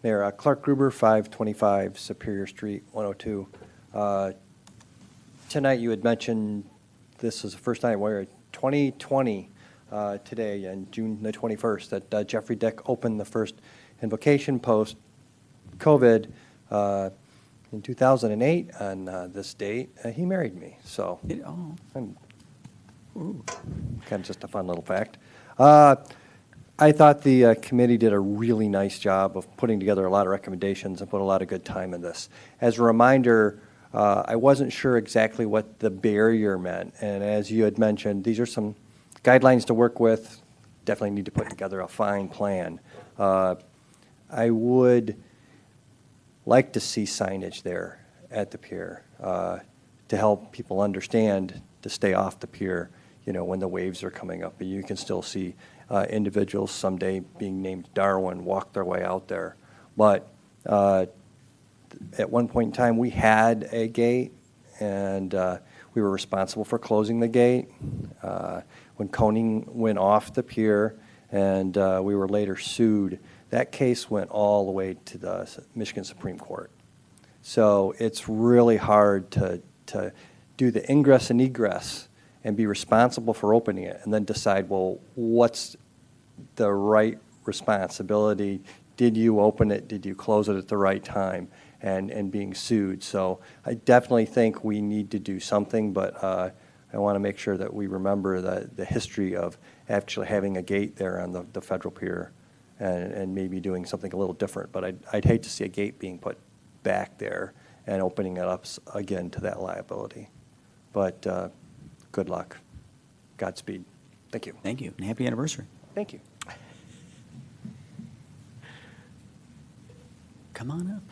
Mayor, Clark Gruber, 525 Superior Street, 102. Tonight you had mentioned this is the first time where 2020 today and June the 21st that Jeffrey Dick opened the first invocation post COVID in 2008 on this date. He married me, so I'm kind of just a fun little fact. I thought the committee did a really nice job of putting together a lot of recommendations and put a lot of good time in this. As a reminder, I wasn't sure exactly what the barrier meant, and as you had mentioned, these are some guidelines to work with. Definitely need to put together a fine plan. I would like to see signage there at the pier to help people understand to stay off the pier, when the waves are coming up. But you can still see individuals someday being named Darwin walk their way out there. But at one point in time, we had a gate, and we were responsible for closing the gate. When coning went off the pier, and we were later sued, that case went all the way to the Michigan Supreme Court. So it's really hard to do the ingress and egress and be responsible for opening it and then decide, well, what's the right responsibility? Did you open it? Did you close it at the right time? And being sued. So I definitely think we need to do something, but I want to make sure that we remember the history of actually having a gate there on the federal pier. And maybe doing something a little different. But I'd hate to see a gate being put back there and opening it up again to that liability. But good luck. Godspeed. Thank you. Thank you, and happy anniversary. Thank you. Come on up.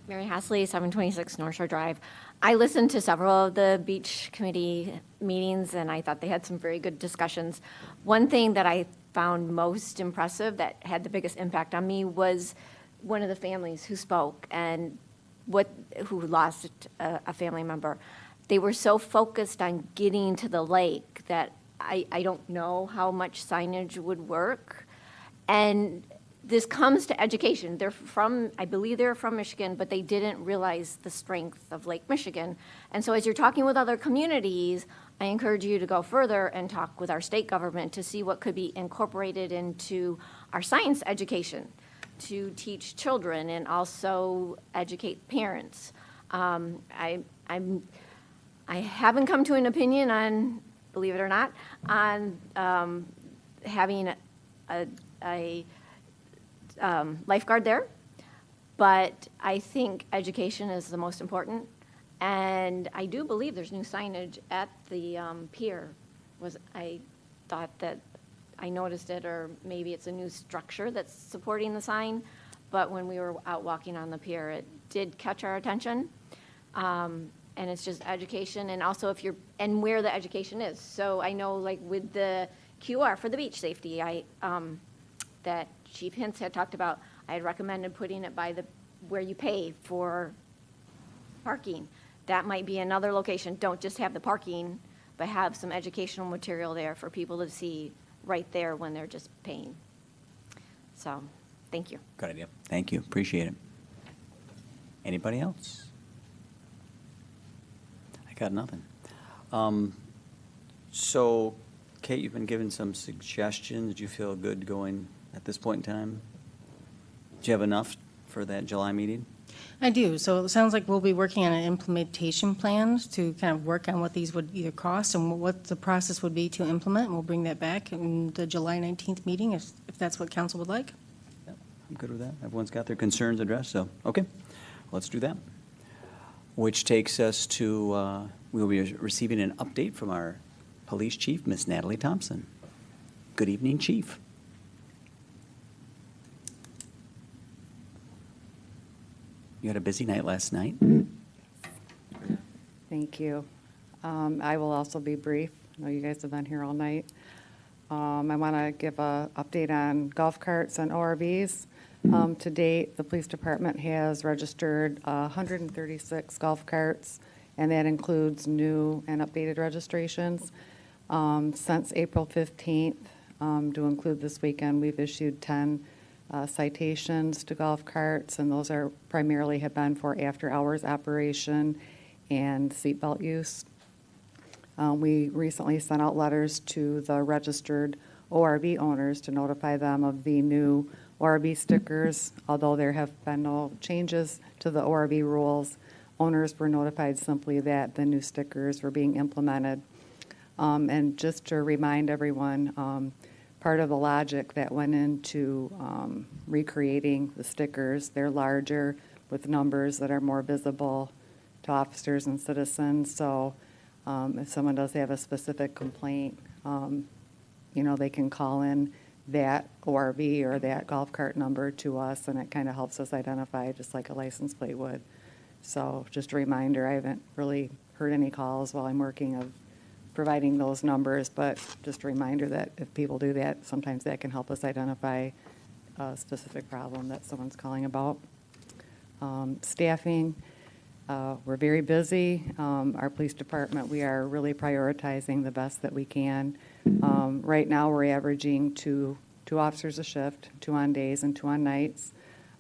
Mary Hasley, 726 North Shore Drive. I listened to several of the beach committee meetings, and I thought they had some very good discussions. One thing that I found most impressive that had the biggest impact on me was one of the families who spoke and who lost a family member. They were so focused on getting to the lake that I don't know how much signage would work. And this comes to education. I believe they're from Michigan, but they didn't realize the strength of Lake Michigan. And so as you're talking with other communities, I encourage you to go further and talk with our state government to see what could be incorporated into our science education to teach children and also educate parents. I haven't come to an opinion on, believe it or not, on having a lifeguard there, but I think education is the most important. And I do believe there's new signage at the pier. I thought that I noticed it, or maybe it's a new structure that's supporting the sign, but when we were out walking on the pier, it did catch our attention. And it's just education, and also and where the education is. So I know, like with the QR for the beach safety, that Chief Hintz had talked about, I had recommended putting it by where you pay for parking. That might be another location. Don't just have the parking, but have some educational material there for people to see right there when they're just paying. So, thank you. Good idea. Thank you. Appreciate it. Anybody else? I got nothing. So, Kate, you've been given some suggestions. Did you feel good going at this point in time? Do you have enough for that July meeting? I do. So it sounds like we'll be working on an implementation plan to kind of work on what these would either cost and what the process would be to implement. And we'll bring that back in the July 19th meeting if that's what council would like. I'm good with that. Everyone's got their concerns addressed, so, okay, let's do that. Which takes us to, we'll be receiving an update from our police chief, Miss Natalie Thompson. Good evening, Chief. You had a busy night last night. Thank you. I will also be brief. I know you guys have been here all night. I want to give an update on golf carts and ORVs. To date, the police department has registered 136 golf carts, and that includes new and updated registrations. Since April 15th, to include this weekend, we've issued 10 citations to golf carts, and those are primarily have been for after-hours operation and seatbelt use. We recently sent out letters to the registered ORV owners to notify them of the new ORV stickers. Although there have been no changes to the ORV rules, owners were notified simply that the new stickers were being implemented. And just to remind everyone, part of the logic that went into recreating the stickers, they're larger with numbers that are more visible to officers and citizens. So if someone does have a specific complaint, they can call in that ORV or that golf cart number to us, and it kind of helps us identify just like a license plate would. So just a reminder, I haven't really heard any calls while I'm working of providing those numbers, but just a reminder that if people do that, sometimes that can help us identify a specific problem that someone's calling about. Staffing, we're very busy. Our police department, we are really prioritizing the best that we can. Right now, we're averaging two officers a shift, 2 on days and 2 on nights.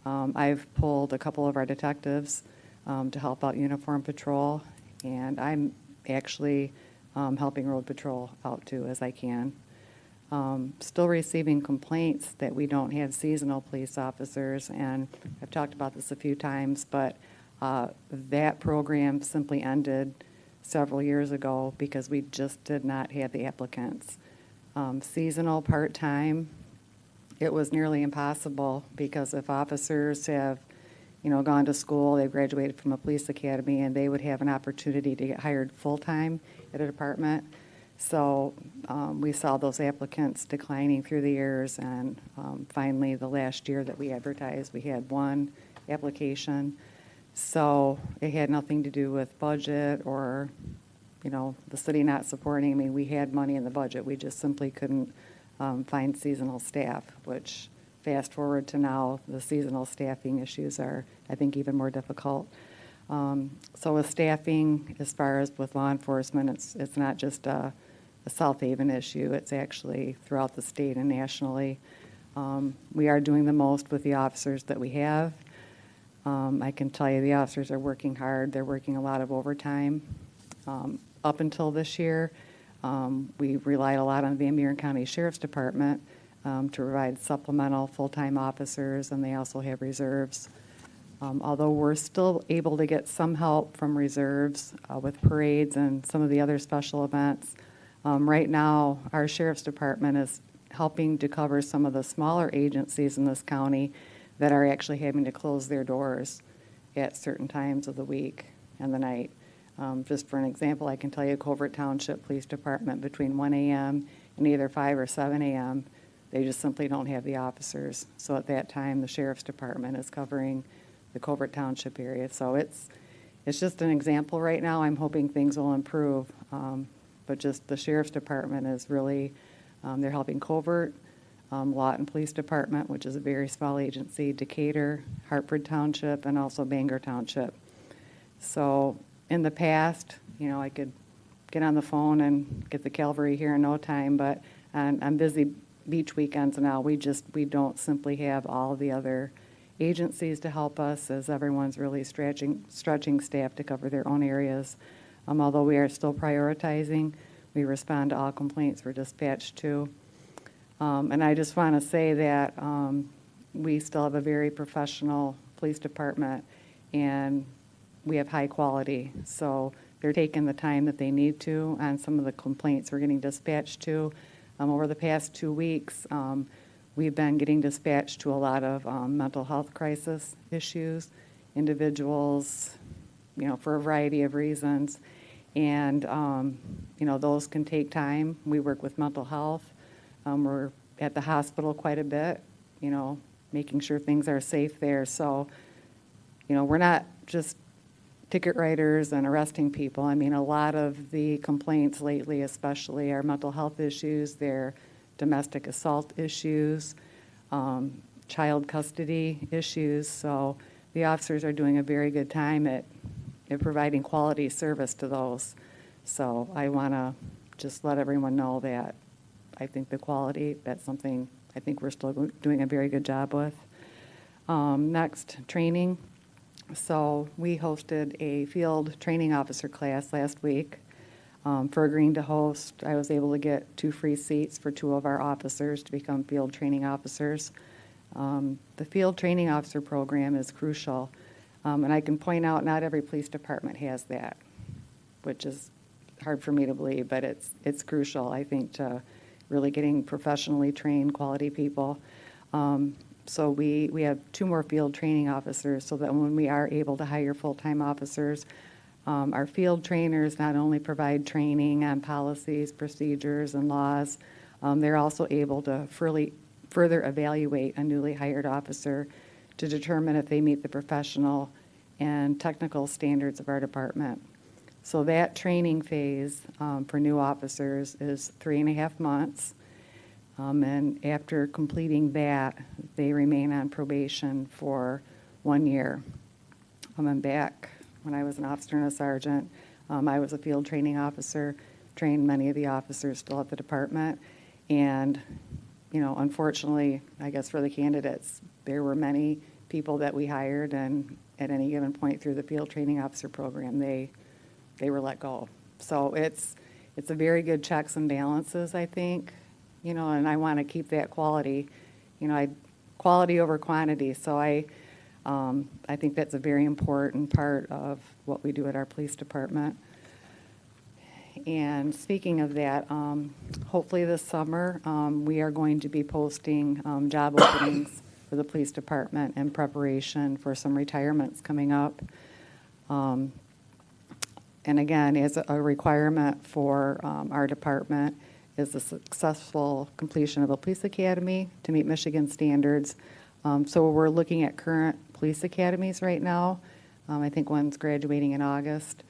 I've pulled a couple of our detectives to help out uniform patrol, and I'm actually helping road patrol out too as I can. Still receiving complaints that we don't have seasonal police officers, and I've talked about this a few times, but that program simply ended several years ago because we just did not have the applicants. Seasonal part-time, it was nearly impossible because if officers have gone to school, they've graduated from a police academy, and they would have an opportunity to get hired full-time at a department. So we saw those applicants declining through the years, and finally the last year that we advertised, we had 1 application. So it had nothing to do with budget or, the city not supporting. I mean, we had money in the budget. We just simply couldn't find seasonal staff, which fast forward to now, the seasonal staffing issues are, I think, even more difficult. So with staffing, as far as with law enforcement, it's not just a South Haven issue. It's actually throughout the state and nationally. We are doing the most with the officers that we have. I can tell you the officers are working hard. They're working a lot of overtime. Up until this year, we relied a lot on the Van Buren County Sheriff's Department to provide supplemental full-time officers, and they also have reserves. Although we're still able to get some help from reserves with parades and some of the other special events, right now our Sheriff's Department is helping to cover some of the smaller agencies in this county that are actually having to close their doors at certain times of the week and the night. Just for an example, I can tell you Covert Township Police Department between 1 a.m. and either 5 or 7 a.m., they just simply don't have the officers. So at that time, the Sheriff's Department is covering the Covert Township area. So it's just an example right now. I'm hoping things will improve. But just the Sheriff's Department is really, they're helping Covert, Lawton Police Department, which is a very small agency, Decatur, Hartford Township, and also Bangor Township. So in the past, I could get on the phone and get the cavalry here in no time, but I'm busy beach weekends now. We don't simply have all of the other agencies to help us, as everyone's really stretching staff to cover their own areas. Although we are still prioritizing, we respond to all complaints we're dispatched to. And I just want to say that we still have a very professional police department, and we have high quality. So they're taking the time that they need to on some of the complaints we're getting dispatched to. Over the past 2 weeks, we've been getting dispatched to a lot of mental health crisis issues, individuals, for a variety of reasons. And, those can take time. We work with mental health. We're at the hospital quite a bit, making sure things are safe there. So, we're not just ticket writers and arresting people. I mean, a lot of the complaints lately, especially, are mental health issues. They're domestic assault issues, child custody issues. So the officers are doing a very good time at providing quality service to those. So I want to just let everyone know that I think the quality, that's something I think we're still doing a very good job with. Next, training. So we hosted a field training officer class last week. For agreeing to host, I was able to get 2 free seats for 2 of our officers to become field training officers. The field training officer program is crucial. And I can point out not every police department has that, which is hard for me to believe, but it's crucial, I think, to really getting professionally trained quality people. So we have 2 more field training officers so that when we are able to hire full-time officers, our field trainers not only provide training on policies, procedures, and laws, they're also able to further evaluate a newly hired officer to determine if they meet the professional and technical standards of our department. So that training phase for new officers is 3.5 months. And after completing that, they remain on probation for 1 year. And back when I was an officer and a sergeant, I was a field training officer, trained many of the officers still at the department. And, unfortunately, I guess for the candidates, there were many people that we hired, and at any given point through the field training officer program, they were let go. So it's a very good checks and balances, I think, and I want to keep that quality, quality over quantity. So I think that's a very important part of what we do at our police department. And speaking of that, hopefully this summer, we are going to be posting job openings for the police department in preparation for some retirements coming up. And again, as a requirement for our department is the successful completion of a police academy to meet Michigan standards. So we're looking at current police academies right now. I think one's graduating in August.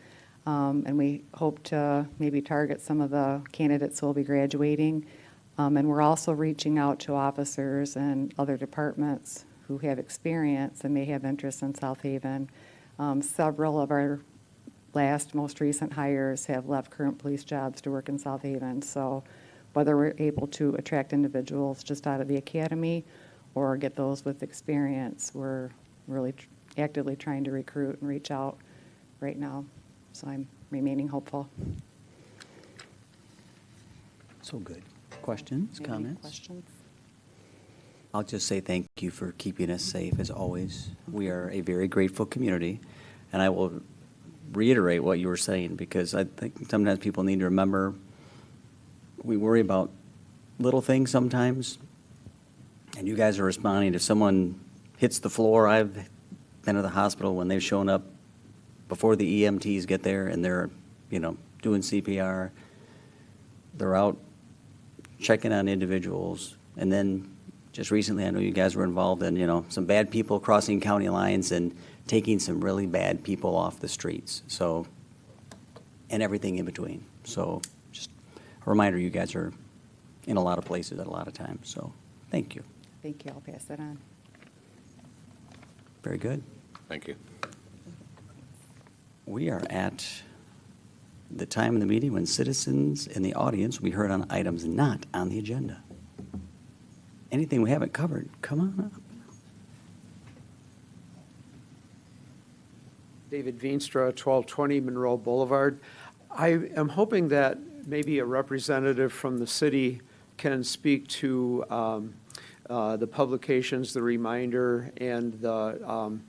And we hope to maybe target some of the candidates who will be graduating. And we're also reaching out to officers and other departments who have experience and may have interest in South Haven. Several of our most recent hires have left current police jobs to work in South Haven. So whether we're able to attract individuals just out of the academy or get those with experience, we're really actively trying to recruit and reach out right now. So I'm remaining hopeful. So good. Questions, Any comments? questions? I'll just say thank you for keeping us safe, as always. We are a very grateful community, and I will reiterate what you were saying, because I think sometimes people need to remember we worry about little things sometimes, and you guys are responding. If someone hits the floor, I've been to the hospital when they've shown up before the EMTs get there, and they're, doing CPR. They're out checking on individuals. And then just recently, I know you guys were involved in, some bad people crossing county lines and taking some really bad people off the streets. So, and everything in between. So just a reminder, you guys are in a lot of places at a lot of times. So thank you. Thank you. I'll pass that on. Very good. Thank you. We are at the time in the meeting when citizens in the audience will be heard on items not on the agenda. Anything we haven't covered, come on up. David Veenstra, 1220 Monroe Boulevard. I am hoping that maybe a representative from the city can speak to the publications, the reminder, and the,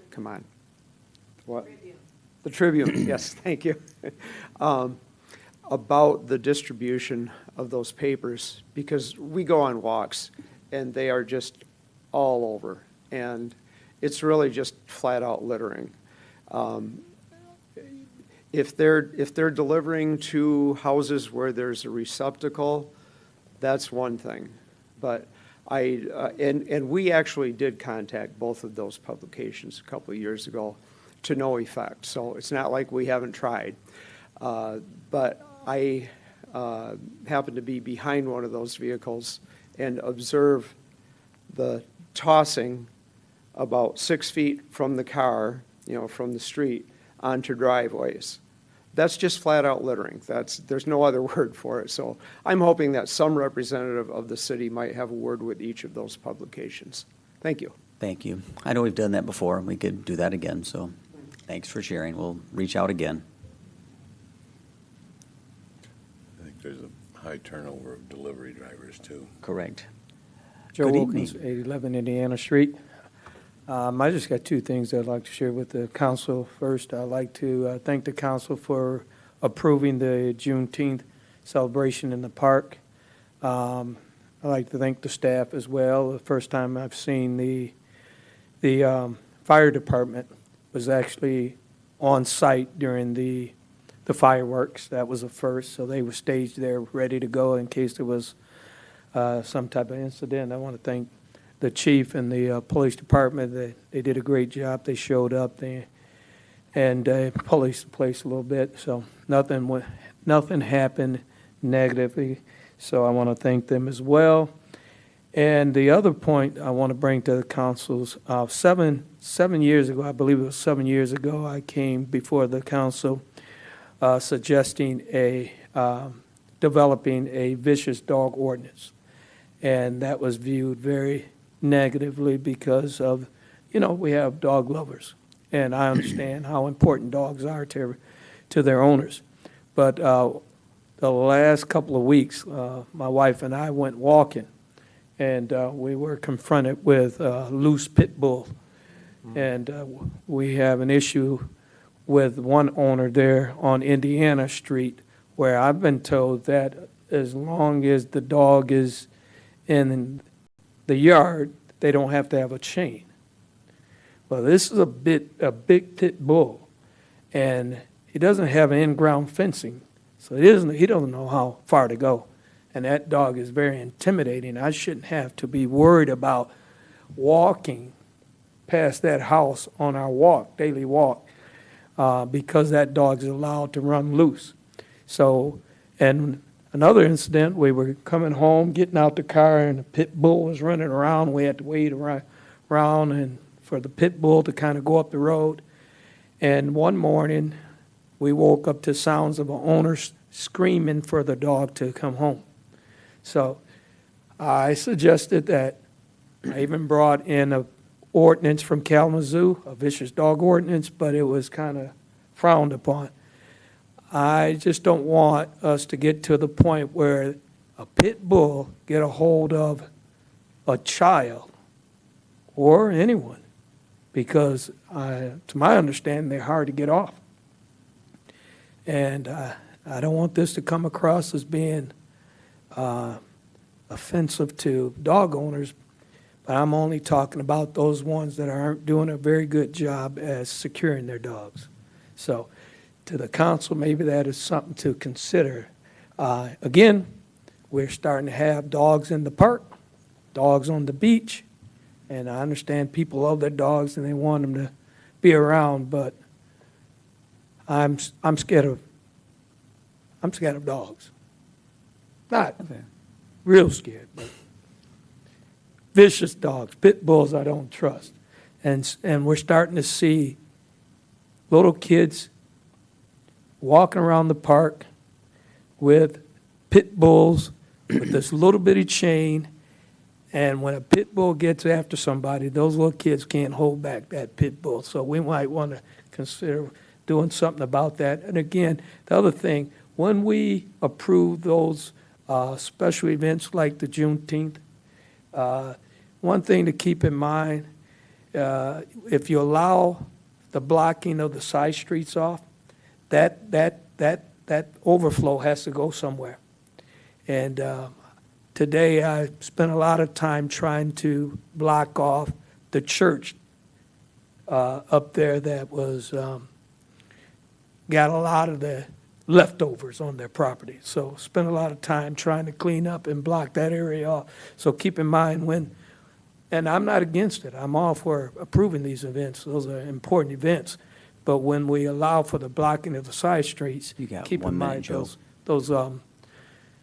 come on. What? The Tribune, yes, thank you. About the distribution of those papers, because we go on walks and they are just all over, and it's really just flat out littering. If they're delivering to houses where there's a receptacle, that's one thing. But and we actually did contact both of those publications a couple of years ago to no effect. So it's not like we haven't tried. But I happened to be behind one of those vehicles and observe the tossing about 6 feet from the car, from the street onto driveways. That's just flat out littering. There's no other word for it. So I'm hoping that some representative of the city might have a word with each of those publications. Thank you. Thank you. I know we've done that before. We could do that again, so thanks for sharing. We'll reach out again. I think there's a high turnover of delivery drivers, too. Correct. Joe Good Wilkins, evening. 811 Indiana Street. I just got two things I'd like to share with the council. First, I'd like to thank the council for approving the Juneteenth celebration in the park. I'd like to thank the staff as well. The first time I've seen the fire department was actually on site during the fireworks. That was a first, so they were staged there, ready to go in case there was some type of incident. I want to thank the chief and the police department. They did a great job. They showed up and policed the place a little bit. So nothing happened negatively. So I want to thank them as well. And the other point I want to bring to the council's 7 years ago, I believe it was 7 years ago, I came before the council suggesting developing a vicious dog ordinance. And that was viewed very negatively because of, we have dog lovers. And I understand how important dogs are to their owners. But the last couple of weeks, my wife and I went walking, and we were confronted with a loose pit bull. And we have an issue with one owner there on Indiana Street, where I've been told that as long as the dog is in the yard, they don't have to have a chain. Well, this is a big pit bull, and he doesn't have in-ground fencing, so he doesn't know how far to go. And that dog is very intimidating. I shouldn't have to be worried about walking past that house on our walk, daily walk, because that dog is allowed to run loose. So, and another incident, we were coming home, getting out the car, and a pit bull was running around. We had to wait around and for the pit bull to kind of go up the road. And one morning, we woke up to sounds of an owner screaming for the dog to come home. So I suggested that, I even brought in a ordinance from Kalamazoo, a vicious dog ordinance, but it was kind of frowned upon. I just don't want us to get to the point where a pit bull get a hold of a child or anyone, because to my understanding, they're hard to get off. And I don't want this to come across as being offensive to dog owners, but I'm only talking about those ones that aren't doing a very good job as securing their dogs. So to the council, maybe that is something to consider. Again, we're starting to have dogs in the park, dogs on the beach, and I understand people love their dogs and they want them to be around, but I'm scared of dogs. Not real scared, but vicious dogs, pit bulls I don't trust. And we're starting to see little kids walking around the park with pit bulls with this little bitty chain, and when a pit bull gets after somebody, those little kids can't hold back that pit bull. So we might want to consider doing something about that. And again, the other thing, when we approve those special events like the Juneteenth, one thing to keep in mind, if you allow the blocking of the side streets off, that overflow has to go somewhere. And today I spent a lot of time trying to block off the church up there that was got a lot of the leftovers on their property. So spent a lot of time trying to clean up and block that area off. So keep in mind and I'm not against it. I'm all for approving these events. Those are important events. But when we allow for the blocking of the side streets, You got keep 1 in minute, mind Joe. those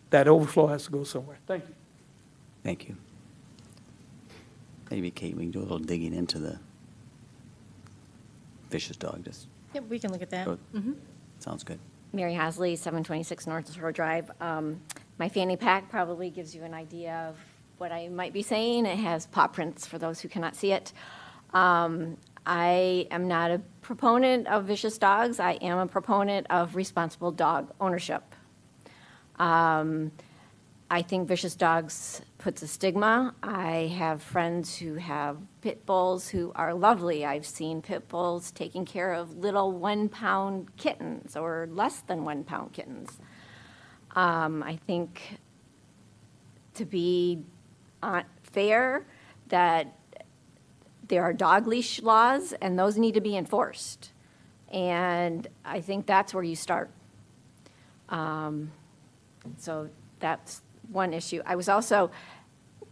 that overflow has to go somewhere. Thank you. Thank you. Maybe, Kate, we can do a little digging into the vicious dog. Just Yep, we can look at that. Good. Sounds good. Mary Hasley, 726 North Shore Drive. My fanny pack probably gives you an idea of what I might be saying. It has paw prints for those who cannot see it. I am not a proponent of vicious dogs. I am a proponent of responsible dog ownership. I think vicious dogs puts a stigma. I have friends who have pit bulls who are lovely. I've seen pit bulls taking care of little 1-pound kittens or less than 1-pound kittens. I think to be fair, that there are dog leash laws and those need to be enforced. And I think that's where you start. So that's one issue. I was also,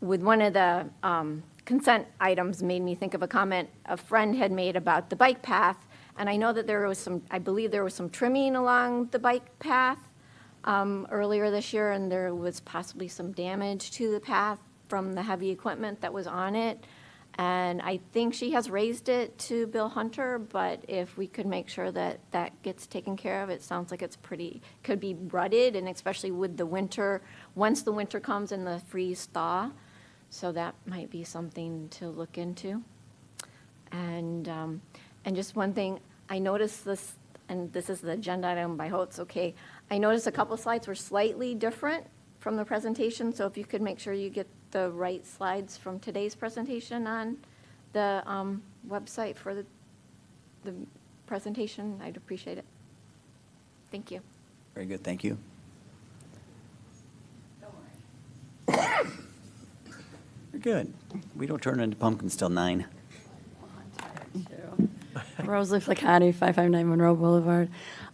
with one of the consent items, made me think of a comment a friend had made about the bike path. And I know that there was I believe there was some trimming along the bike path earlier this year, and there was possibly some damage to the path from the heavy equipment that was on it. And I think she has raised it to Bill Hunter, but if we could make sure that that gets taken care of, it sounds like it's could be rutted, and especially with the winter, once the winter comes and the freeze thaw. So that might be something to look into. And just one thing, I noticed this, and this is the agenda item, I hope it's okay. I noticed a couple slides were slightly different from the presentation, so if you could make sure you get the right slides from today's presentation on the website for the presentation, I'd appreciate it. Thank you. Very good, thank you. You're good. We don't turn into pumpkins till 9. Rosalie Flaccani, 559 Monroe Boulevard.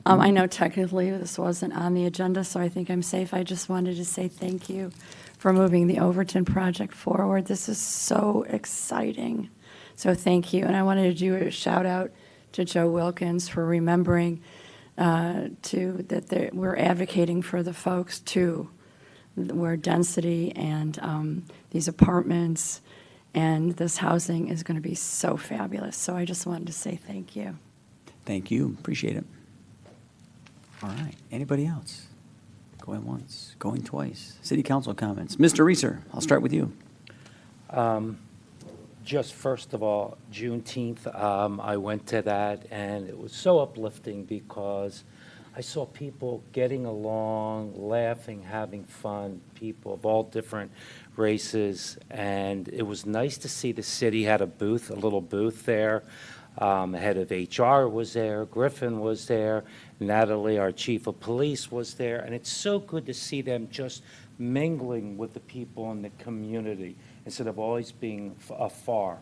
I know technically this wasn't on the agenda, so I think I'm safe. I just wanted to say thank you for moving the Overton project forward. This is so exciting So thank you. And I wanted to do a shout out to Joe Wilkins for remembering we're advocating for the folks too, where density and these apartments and this housing is going to be so fabulous. So I just wanted to say thank you. Thank you, appreciate it. All right, anybody else? Going once, going twice. City council comments. Mr. Reeser, I'll start with you. Just first of all, Juneteenth, I went to that, and it was so uplifting because I saw people getting along, laughing, having fun, people of all different races, and it was nice to see the city had a booth, a little booth there. Head of HR was there, Griffin was there, Natalie, our chief of police, was there, and it's so good to see them just mingling with the people in the community instead of always being afar.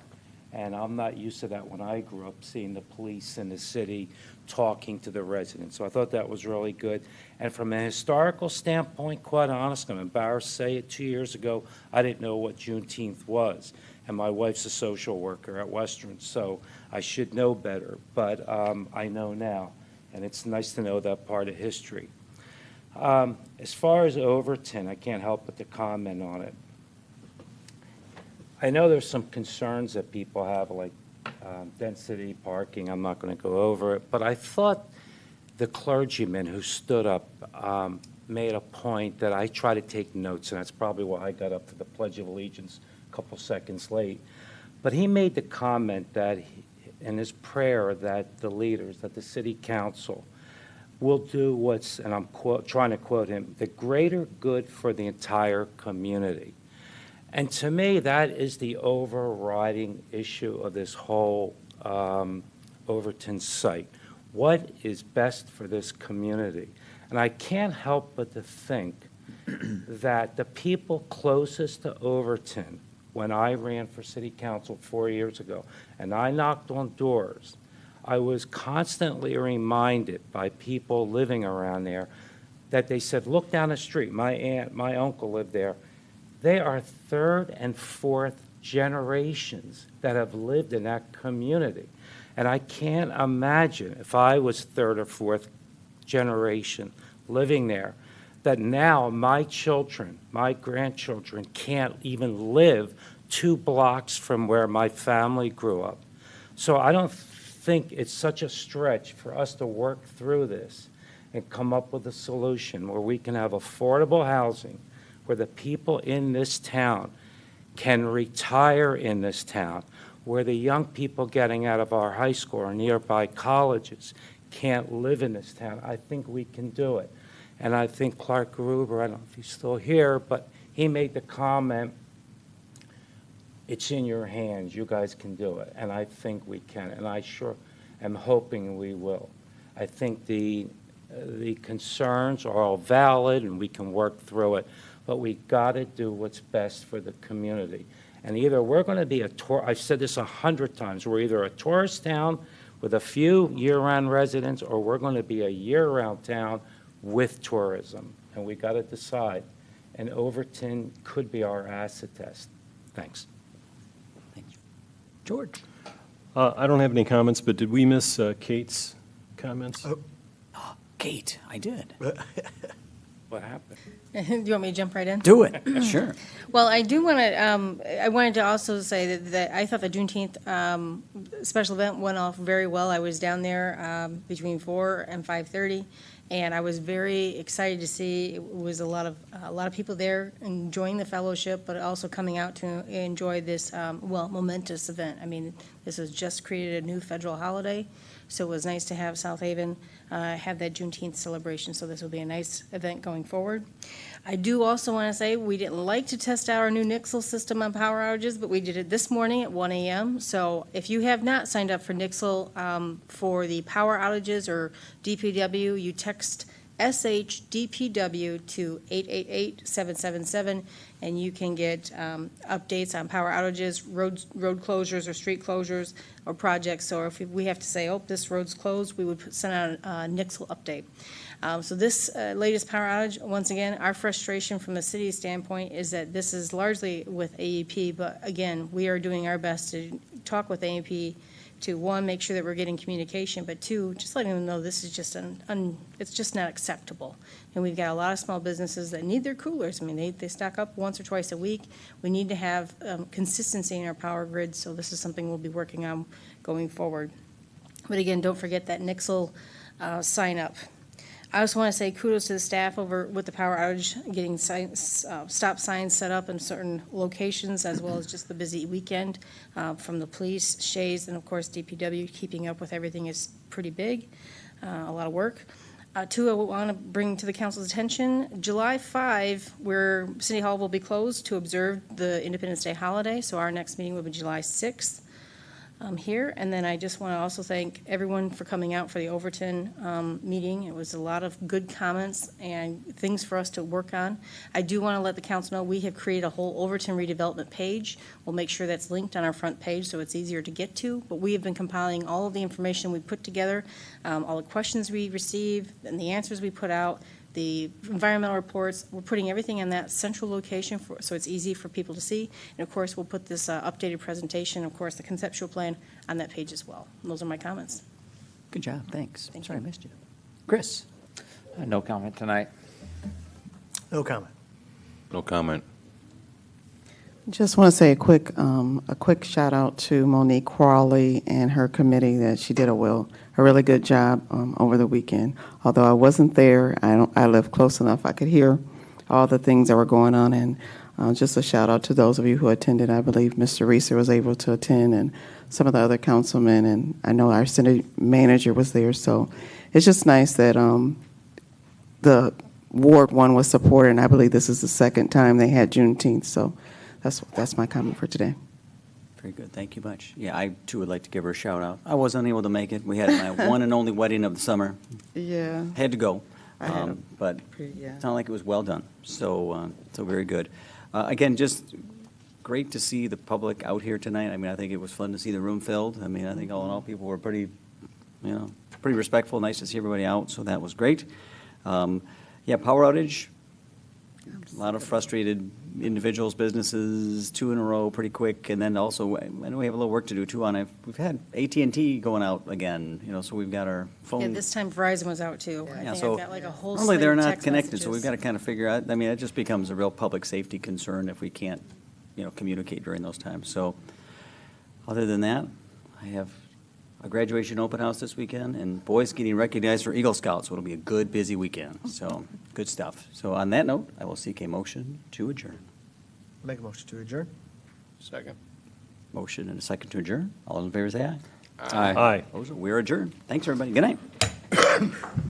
And I'm not used to that when I grew up, seeing the police in the city talking to the residents. So I thought that was really good. And from a historical standpoint, quite honestly, I'm embarrassed to say it, 2 years ago, I didn't know what Juneteenth was. And my wife's a social worker at Western, so I should know better. But I know now, and it's nice to know that part of history. As far as Overton, I can't help but to comment on it. I know there's some concerns that people have, like density, parking. I'm not going to go over it, but I thought the clergyman who stood up made a point that I try to take notes, and that's probably why I got up to the Pledge of Allegiance a couple seconds late. But he made the comment that in his prayer that the leaders, that the city council will do what's, and I'm trying to quote him, the greater good for the entire community. And to me, that is the overriding issue of this whole Overton site. What is best for this community? And I can't help but to think that the people closest to Overton, when I ran for city council 4 years ago, and I knocked on doors, I was constantly reminded by people living around there that they said, look down the street. My aunt, my uncle lived there. They are third and fourth generations that have lived in that community. And I can't imagine if I was third or fourth generation living there, that now my children, my grandchildren can't even live 2 blocks from where my family grew up. So I don't think it's such a stretch for us to work through this and come up with a solution where we can have affordable housing, where the people in this town can retire in this town, where the young people getting out of our high school or nearby colleges can't live in this town. I think we can do it. And I think Clark Gruber, I don't know if he's still here, but he made the comment, it's in your hands, you guys can do it. And I think we can, and I sure am hoping we will. I think the concerns are all valid and we can work through it, but we got to do what's best for the community. And either we're going to be I've said this 100 times, we're either a tourist town with a few year-round residents, or we're going to be a year-round town with tourism. And we got to decide. And Overton could be our acid test. Thanks. George? I don't have any comments, but did we miss Kate's comments? Kate, I did. What happened? Do you want me to jump right in? Do it, sure. Well, I do want to, I wanted to also say that I thought the Juneteenth special event went off very well. I was down there between 4 and 5:30, and I was very excited to see it was a lot of people there enjoying the fellowship, but also coming out to enjoy this, momentous event. I mean, this has just created a new federal holiday, so it was nice to have South Haven have that Juneteenth celebration, so this will be a nice event going forward. I do also want to say we didn't like to test out our new Nixle system on power outages, but we did it this morning at 1 a.m. So if you have not signed up for Nixle for the power outages or DPW, you text SHDPW to 888-777, and you can get updates on power outages, road closures or street closures or projects. So if we have to say, oh, this road's closed, we would send out a Nixle update. So this latest power outage, once again, our frustration from the city's standpoint is that this is largely with AEP, but again, we are doing our best to talk with AEP to, one, make sure that we're getting communication, but two, just letting them know this is just it's just not acceptable. And we've got a lot of small businesses that need their coolers. I mean, they stock up once or twice a week. We need to have consistency in our power grid, so this is something we'll be working on going forward. But again, don't forget that Nixle sign up. I also want to say kudos to the staff over with the power outage, getting stop signs set up in certain locations, as well as just the busy weekend from the police, Shays, and of course DPW. Keeping up with everything is pretty big, a lot of work. Two, I want to bring to the council's attention, July 5, where City Hall will be closed to observe the Independence Day holiday, so our next meeting will be July 6th. Here, and then I just want to also thank everyone for coming out for the Overton meeting. It was a lot of good comments and things for us to work on. I do want to let the council know we have created a whole Overton redevelopment page. We'll make sure that's linked on our front page so it's easier to get to, but we have been compiling all of the information we put together, all the questions we receive and the answers we put out, the environmental reports. We're putting everything in that central location so it's easy for people to see. And of course, we'll put this updated presentation, of course, the conceptual plan on that page as well. And those are my comments. Good job, thanks. Thank Sorry you. I missed you. Chris? No comment tonight. No comment. No comment. Just want to say a quick shout out to Monique Crawley and her committee that she did a really good job over the weekend. Although I wasn't there, I lived close enough. I could hear all the things that were going on, and just a shout out to those of you who attended. I believe Mr. Reeser was able to attend, and some of the other councilmen, and I know our city manager was there. So it's just nice that the Ward 1 was supported, and I believe this is the second time they had Juneteenth. So that's my comment for today. Very good, thank you much. Yeah, I too would like to give her a shout out. I was unable to make it. We had my one and only wedding of the summer. Yeah. Had to go, I had but yeah. it sounded like it was well done. So very good. Again, just great to see the public out here tonight. I mean, I think it was fun to see the room filled. I mean, I think all in all, people were pretty respectful. Nice to see everybody out, so that was great. Yeah, power outage. A lot of frustrated individuals, businesses, 2 in a row, pretty quick, and then also, I know we have a little work to do too on it. We've had AT&T going out again, so we've got our phone. Yeah, this time Verizon was out too. I think so I've got like a whole normally slate they're of not text connected, messages. so we've got to kind of figure out. I mean, it just becomes a real public safety concern if we can't, communicate during those times. So, other than that, I have a graduation open house this weekend, and boys getting recognized for Eagle Scouts, so it'll be a good, busy weekend. So, good stuff. So, on that note, I will seek a motion to adjourn. Make a motion to adjourn. Second. Motion and a second to adjourn. All in favor, say aye. Aye. Opposed? We're adjourned. Thanks, everybody. Good night.